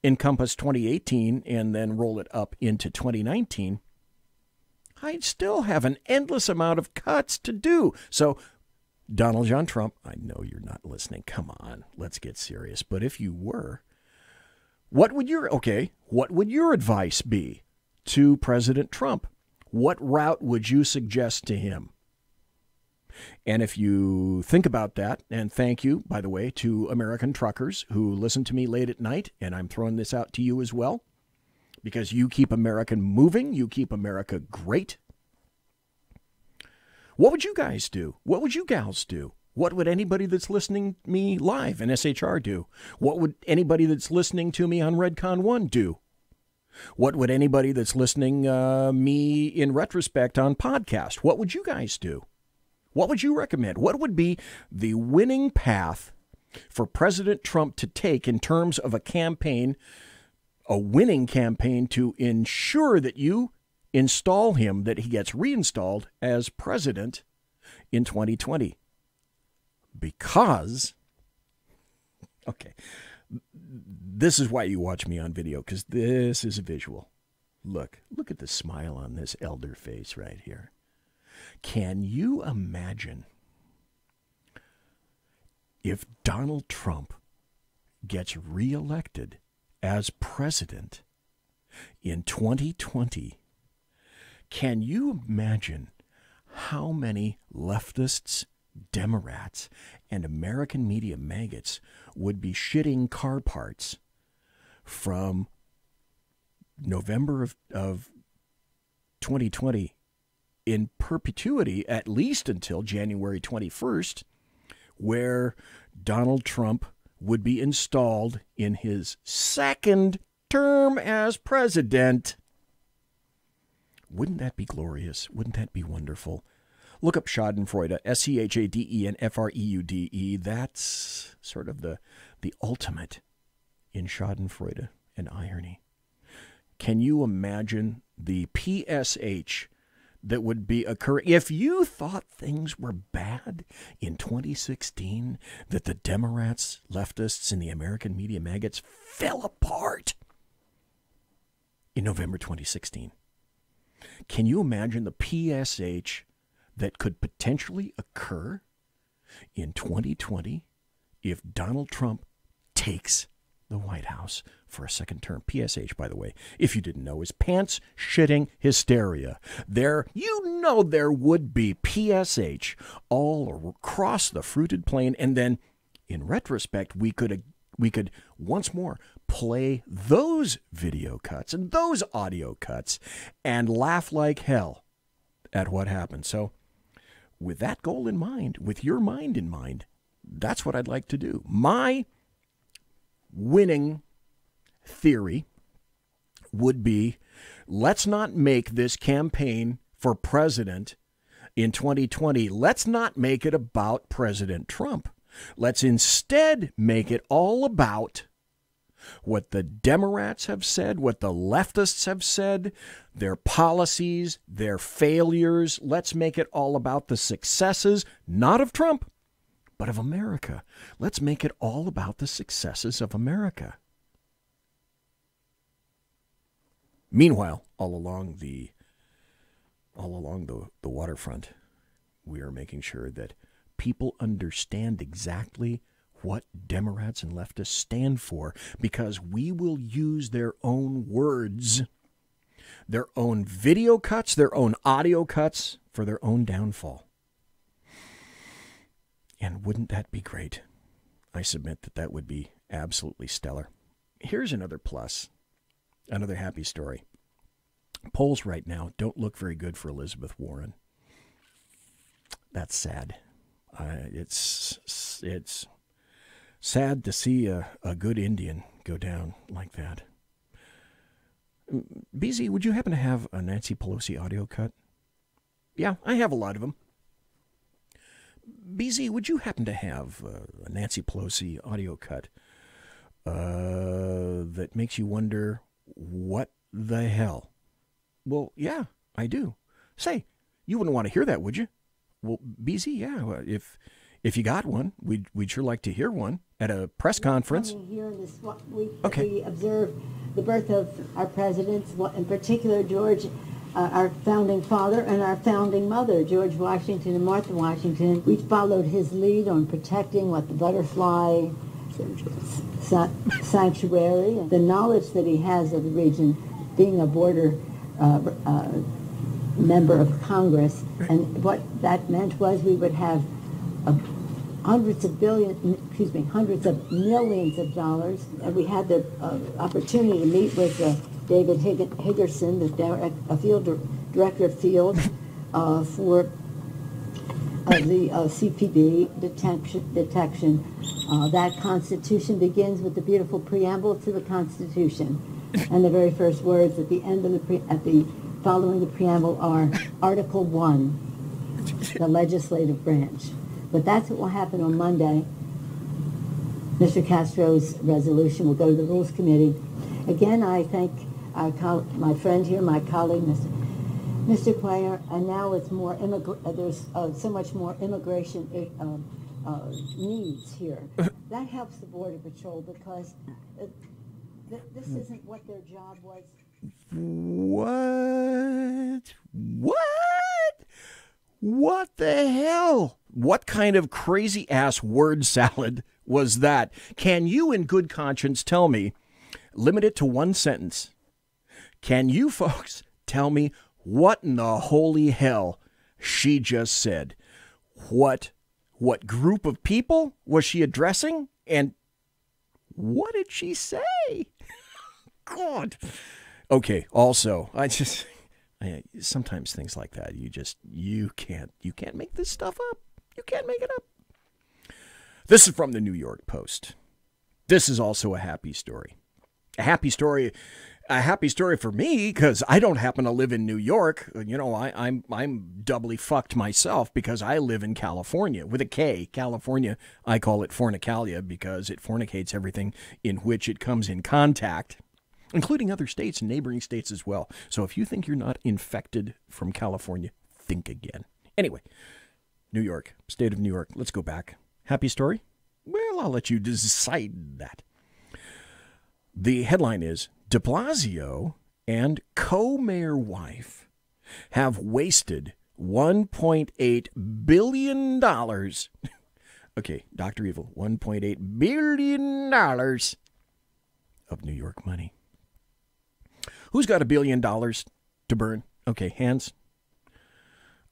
[SPEAKER 2] encompass 2018, and then roll it up into 2019. I'd still have an endless amount of cuts to do. So, Donald John Trump, I know you're not listening. Come on, let's get serious. But if you were, what would your advice be to President Trump? What route would you suggest to him? And if you think about that, and thank you, by the way, to American truckers who listen to me late at night, and I'm throwing this out to you as well, because you keep America moving, you keep America great. What would you guys do? What would you gals do? What would anybody that's listening to me live in SHR do? What would anybody that's listening to me on Redcon 1 do? What would anybody that's listening me in retrospect on podcast? What would you guys do? What would you recommend? What would be the winning path for President Trump to take in terms of a campaign, a winning campaign to ensure that you install him, that he gets reinstalled as president in 2020? Because, okay, this is why you watch me on video, because this is a visual. Look at the smile on this elder face right here. Can you imagine if Donald Trump gets reelected as president in 2020? Can you imagine how many leftists, Democrats, and American media maggots would be shitting car parts from November of 2020 in perpetuity, at least until January 21st, where Donald Trump would be installed in his second term as president? Wouldn't that be glorious? Wouldn't that be wonderful? Look up Schadenfreude, Schadenfreude. That's sort of the ultimate in Schadenfreude and irony. Can you imagine the PSH that would be occurring if you thought things were bad in 2016, that the Democrats, leftists, and the American media maggots fell apart in November 2016? Can you imagine the PSH that could potentially occur in 2020 if Donald Trump takes the White House for a second term? PSH, by the way, if you didn't know, is pants shitting hysteria. There would be PSH all across the fruited plain, and then in retrospect, we could once more play those video cuts and those audio cuts and laugh like hell at what happened. So with that goal in mind, with your mind in mind, that's what I'd like to do. My winning theory would be, let's not make this campaign for president in 2020, let's not make it about President Trump. Let's instead make it all about what the Democrats have said, what the leftists have said, their policies, their failures. Let's make it all about the successes, not of Trump, but of America. Let's make it all about the successes of America. Meanwhile, all along the waterfront, we are making sure that people understand exactly what Democrats and leftists stand for, because we will use their own words, their own video cuts, their own audio cuts for their own downfall. And wouldn't that be great? I submit that would be absolutely stellar. Here's another plus, another happy story. Polls right now don't look very good for Elizabeth Warren. That's sad. It's sad to see a good Indian go down like that. BZ, would you happen to have a Nancy Pelosi audio cut? Yeah, I have a lot of them. BZ, would you happen to have a Nancy Pelosi audio cut that makes you wonder, what the hell? Well, yeah, I do. Say, you wouldn't want to hear that, would you? Well, BZ, yeah, if you got one, we'd sure like to hear one at a press conference.
[SPEAKER 21] Here in this week, we observe the birth of our presidents, in particular George, our founding father, and our founding mother, George Washington and Martha Washington. We followed his lead on protecting the butterfly sanctuary, and the knowledge that he has of the region, being a border member of Congress. And what that meant was we would have hundreds of millions of dollars. And we had the opportunity to meet with David Higgerson, the field director of field for the CPD detection. That Constitution begins with the beautiful preamble to the Constitution, and the very first words at the end of following the preamble are Article 1, the legislative branch. But that's what will happen on Monday. Mr. Castro's resolution will go to the Rules Committee. Again, I thank my friend here, my colleague, Mr. Quayer, and now it's more there's so much more immigration needs here. That helps the Border Patrol because this isn't what their job was.
[SPEAKER 2] What the hell? What kind of crazy-ass word salad was that? Can you, in good conscience, tell me, limit it to one sentence, can you folks tell me what in the holy hell she just said? What group of people was she addressing? And what did she say? God. Okay, also, sometimes things like that, you can't make this stuff up. You can't make it up. This is from the New York Post. This is also a happy story. A happy story for me because I don't happen to live in New York. You know, I'm doubly fucked myself because I live in California with a K. California, I call it fornicalia because it fornicates everything in which it comes in contact, including other states and neighboring states as well. So if you think you're not infected from California, think again. Anyway, New York, state of New York. Let's go back. Happy story? Well, I'll let you decide that. The headline is, de Blasio and co-mayor wife have wasted $1.8 billion. Okay, Dr. Evil, $1.8 billion of New York money. Who's got $1 billion to burn? Okay, hands.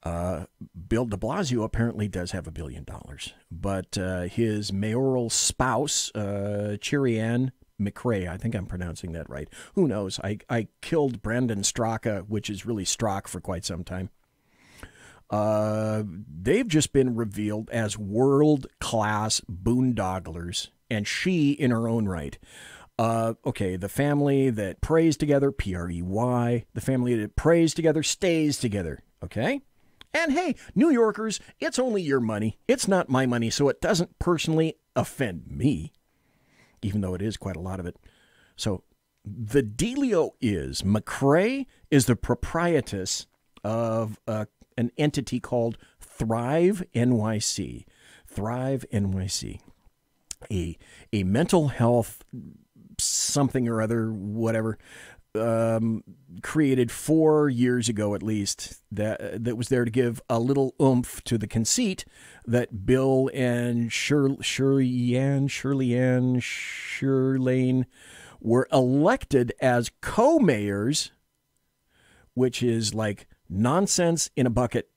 [SPEAKER 2] Bill de Blasio apparently does have $1 billion, but his mayoral spouse, Chirianne McRae, I think I'm pronouncing that right. Who knows? I killed Brandon Straka, which is really Strzok, for quite some time. They've just been revealed as world-class boondogglers, and she in her own right. Okay, the family that prays together, P-R-E-Y, the family that prays together stays together, okay? And hey, New Yorkers, it's only your money. It's not my money, so it doesn't personally offend me, even though it is quite a lot of it. So the dealio is, McRae is the proprietress of an entity called Thrive NYC. Thrive NYC. A mental health something or other, whatever, created 4 years ago at least, that was there to give a little oomph to the conceit that Bill and Shirlane were elected as co-mayors, which is like nonsense in a bucket.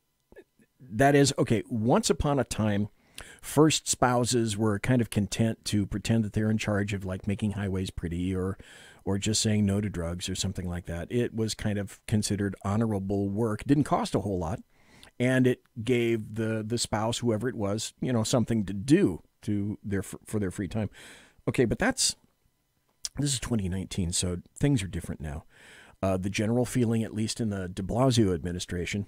[SPEAKER 2] That is, okay, once upon a time, first spouses were kind of content to pretend that they're in charge of like making highways pretty or or just saying no to drugs or something like that. It was kind of considered honorable work. Didn't cost a whole lot, and it gave the spouse, whoever it was, something to do for their free time. Okay, but this is 2019, so things are different now. The general feeling, at least in the de Blasio administration,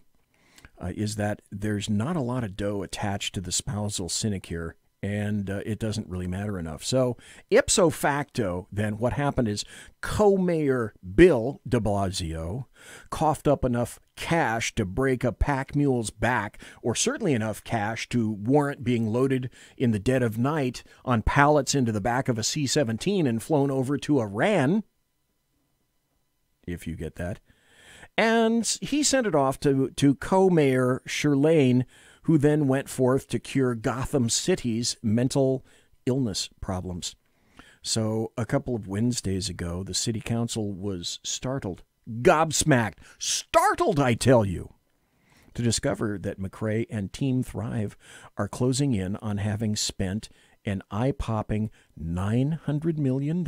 [SPEAKER 2] is that there's not a lot of dough attached to the spousal sinecure, and it doesn't really matter enough. So ipso facto, then, what happened is co-mayor Bill de Blasio coughed up enough cash to break a pack mule's back, or certainly enough cash to warrant being loaded in the dead of night on pallets into the back of a C-17 and flown over to Iran, if you get that. And he sent it off to co-mayor Shirlane, who then went forth to cure Gotham City's mental illness problems. So a couple of Wednesdays ago, the city council was startled, gobsmacked, startled, I tell you, to discover that McRae and Team Thrive are closing in on having spent an eye-popping $900 million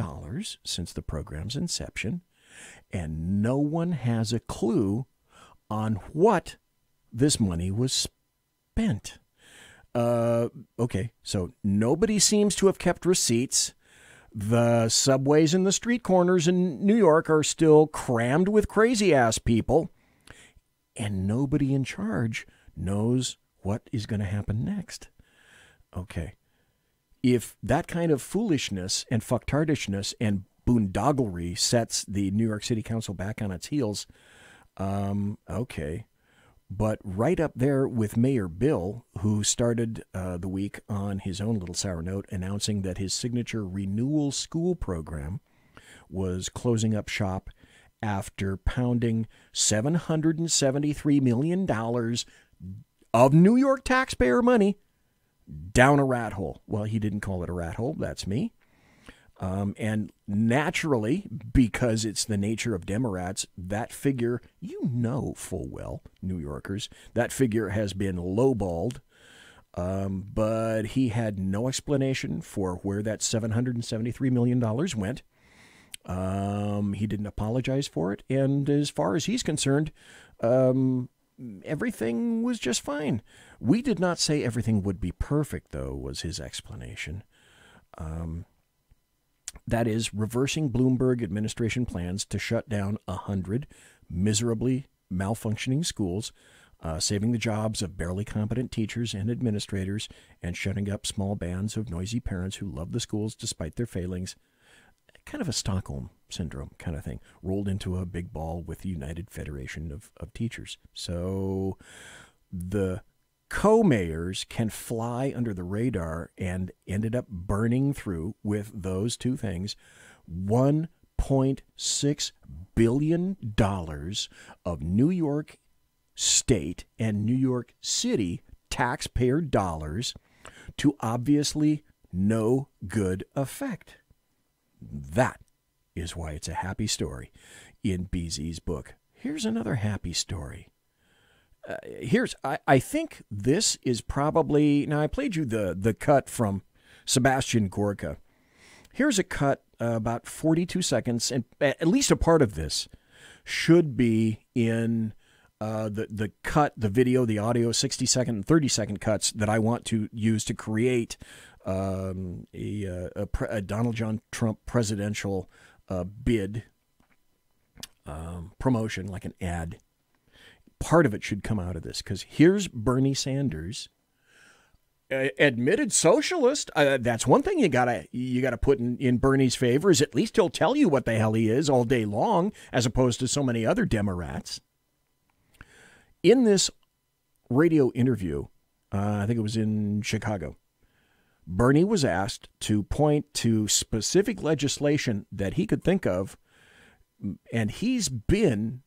[SPEAKER 2] since the program's inception, and no one has a clue on what this money was spent. Okay, so nobody seems to have kept receipts. The subways and the street corners in New York are still crammed with crazy-ass people, and nobody in charge knows what is going to happen next. Okay, if that kind of foolishness and fucktardishness and boondogglery sets the New York City Council back on its heels, okay. But right up there with Mayor Bill, who started the week on his own little sour note, announcing that his signature renewal school program was closing up shop after pounding $773 million of New York taxpayer money down a rat hole. Well, he didn't call it a rat hole. That's me. And naturally, because it's the nature of Democrats, that figure, full well, New Yorkers, that figure has been lowballed. But he had no explanation for where that $773 million went. He didn't apologize for it. And as far as he's concerned, everything was just fine. We did not say everything would be perfect, though, was his explanation. That is, reversing Bloomberg administration plans to shut down 100 miserably malfunctioning schools, saving the jobs of barely competent teachers and administrators, and shutting up small bands of noisy parents who love the schools despite their failings. Kind of a Stockholm Syndrome kind of thing, rolled into a big ball with the United Federation of Teachers. So the co-mayors can fly under the radar and ended up burning through, with those two things, $1.6 billion of New York State and New York City taxpayer dollars to obviously no good effect. That is why it's a happy story in BZ's book. Here's another happy story. I think this is probably, now I played you the cut from Sebastian Gorka. Here's a cut about 42 seconds, and at least a part of this should be in the cut, the video, the audio, 60-second and 30-second cuts that I want to use to create a Donald John Trump presidential bid promotion, like an ad. Part of it should come out of this, because here's Bernie Sanders, admitted socialist. That's one thing you gotta put in Bernie's favor, is at least he'll tell you what the hell he is all day long, as opposed to so many other Democrats. In this radio interview, I think it was in Chicago, Bernie was asked to point to specific legislation that he could think of, and he's been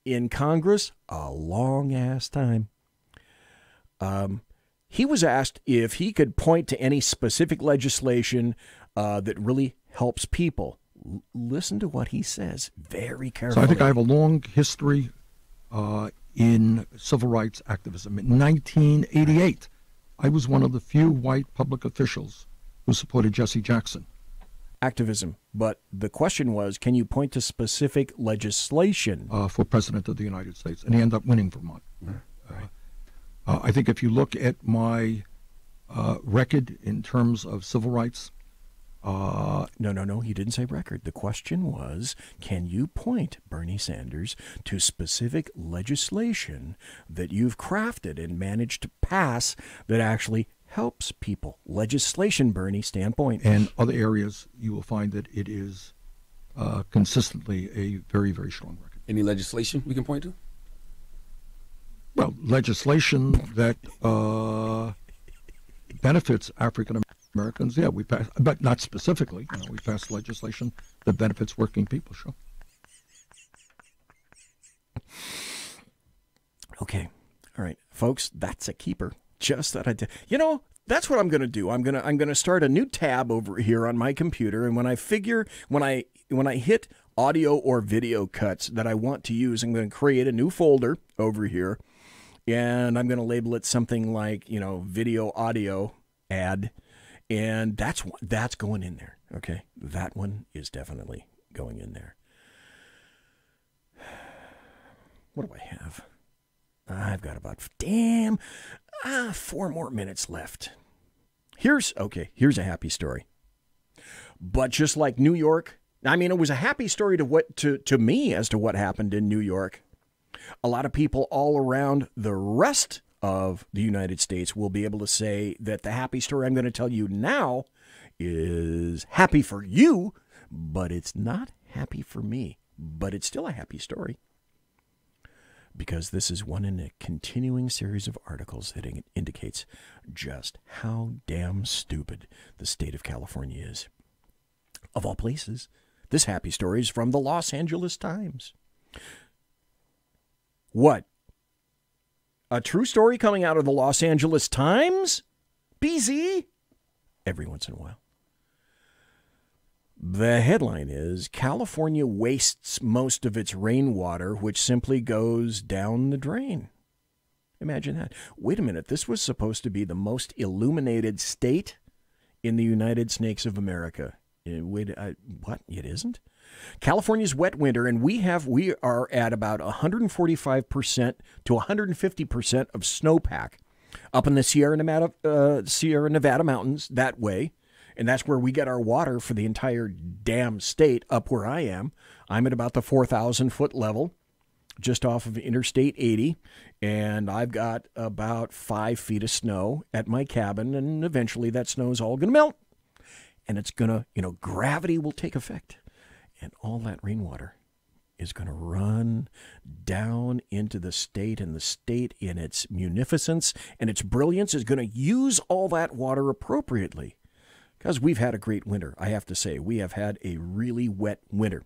[SPEAKER 2] in Congress a long-ass time. He was asked if he could point to any specific legislation that really helps people. Listen to what he says very carefully.
[SPEAKER 1] So I think I have a long history in civil rights activism. In 1988, I was one of the few white public officials who supported Jesse Jackson.
[SPEAKER 2] activism. But the question was, can you point to specific legislation?
[SPEAKER 1] For President of the United States, and he ended up winning Vermont. I think if you look at my record in terms of civil rights,
[SPEAKER 2] No, he didn't say record. The question was, can you point, Bernie Sanders, to specific legislation that you've crafted and managed to pass that actually helps people? Legislation, Bernie, standpoint.
[SPEAKER 1] and other areas, you will find that it is consistently a very, very strong record.
[SPEAKER 3] Any legislation we can point to?
[SPEAKER 1] Well, legislation that benefits African Americans, yeah, we passed, but not specifically. We passed legislation that benefits working people, sure.
[SPEAKER 2] Okay. All right, folks, that's a keeper. Just that I did. That's what I'm going to do. I'm going to start a new tab over here on my computer, and when I hit audio or video cuts that I want to use, I'm going to create a new folder over here, and I'm going to label it something like, video audio ad, and that's going in there. Okay, that one is definitely going in there. What do I have? I've got about 4 more minutes left. Here's a happy story. But just like New York, it was a happy story to me as to what happened in New York. A lot of people all around the rest of the United States will be able to say that the happy story I'm going to tell you now is happy for you, but it's not happy for me. But it's still a happy story, because this is one in a continuing series of articles that indicates just how damn stupid the state of California is. Of all places, this happy story is from the Los Angeles Times. What? A true story coming out of the Los Angeles Times? BZ? Every once in a while. The headline is, California wastes most of its rainwater, which simply goes down the drain. Imagine that. Wait a minute, this was supposed to be the most illuminated state in the United States of America. What? It isn't? California's wet winter, and we are at about 145% to 150% of snowpack up in the Sierra Nevada mountains that way. And that's where we get our water for the entire damn state, up where I am. I'm at about the 4,000-foot level, just off of Interstate 80, and I've got about 5 feet of snow at my cabin, and eventually that snow is all going to melt. And it's going to, gravity will take effect, and all that rainwater is going to run down into the state, and the state in its munificence and its brilliance is going to use all that water appropriately. Because we've had a great winter, I have to say. We have had a really wet winter.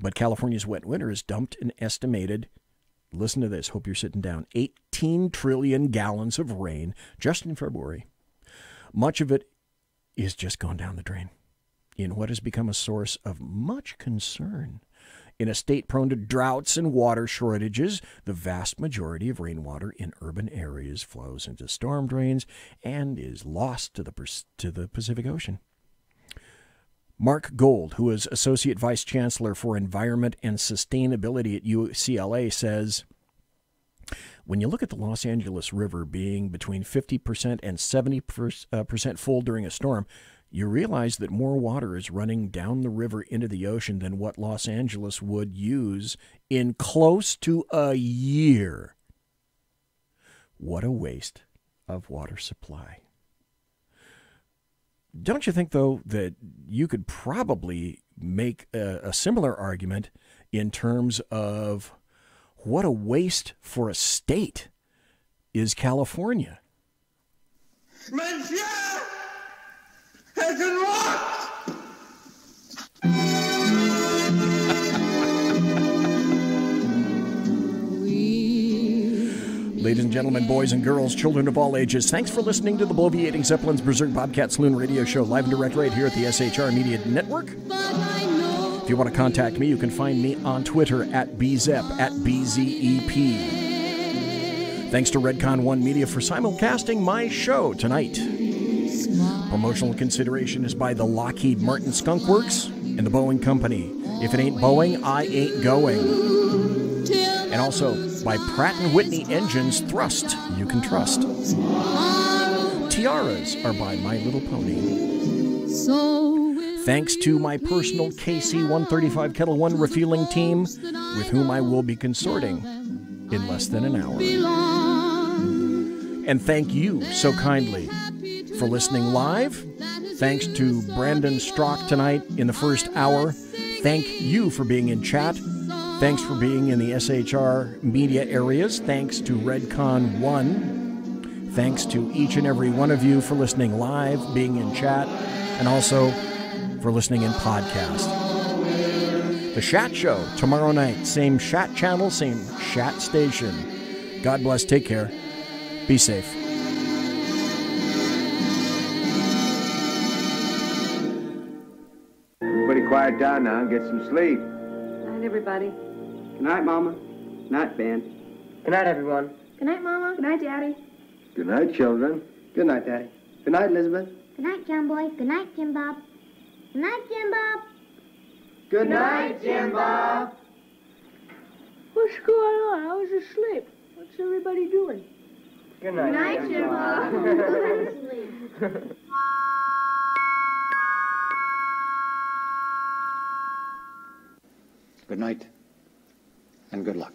[SPEAKER 2] But California's wet winter has dumped an estimated, listen to this, hope you're sitting down, 18 trillion gallons of rain just in February. Much of it is just gone down the drain in what has become a source of much concern. In a state prone to droughts and water shortages, the vast majority of rainwater in urban areas flows into storm drains and is lost to the Pacific Ocean. Mark Gold, who is Associate Vice Chancellor for Environment and Sustainability at UCLA, says, when you look at the Los Angeles River being between 50% and 70% full during a storm, you realize that more water is running down the river into the ocean than what Los Angeles would use in close to a year. What a waste of water supply. Don't you think, though, that you could probably make a similar argument in terms of what a waste for a state is California?
[SPEAKER 19] Monsieur! Has been locked!
[SPEAKER 2] Ladies and gentlemen, boys and girls, children of all ages, thanks for listening to the Bloviating Zeppelin's Berserk Bobcat Saloon radio show, live and direct right here at the SHR Media Network. If you want to contact me, you can find me on Twitter at BZEP, at BZEP. Thanks to Redcon One Media for simulcasting my show tonight. Promotional consideration is by the Lockheed Martin Skunk Works and the Boeing Company. If it ain't Boeing, I ain't going. And also by Pratt & Whitney Engines Thrust You Can Trust. Tiaras are by My Little Pony. Thanks to my personal KC-135 Kettle One refueling team, with whom I will be consorting in less than an hour. And thank you so kindly for listening live. Thanks to Brandon Strock tonight in the first hour. Thank you for being in chat. Thanks for being in the SHR media areas. Thanks to Redcon 1. Thanks to each and every one of you for listening live, being in chat, and also for listening in podcast. The Shat Show tomorrow night. Same Shat channel, same Shat station. God bless. Take care. Be safe.
[SPEAKER 3] Everybody quiet down now and get some sleep.
[SPEAKER 22] Good night, everybody.
[SPEAKER 3] Good night, Mama. Good night, Ben.
[SPEAKER 22] Good night, everyone. Good night, Mama. Good night, Daddy.
[SPEAKER 3] Good night, children. Good night, Daddy. Good night, Elizabeth.
[SPEAKER 23] Good night, John Boy. Good night, Jim Bob. Good night, Jim Bob.
[SPEAKER 3] Good night, Jim Bob.
[SPEAKER 22] What's going on? I was asleep. What's everybody doing?
[SPEAKER 3] Good night,
[SPEAKER 23] Good night, Jim Bob. Go to sleep.
[SPEAKER 24] Good night, and good luck.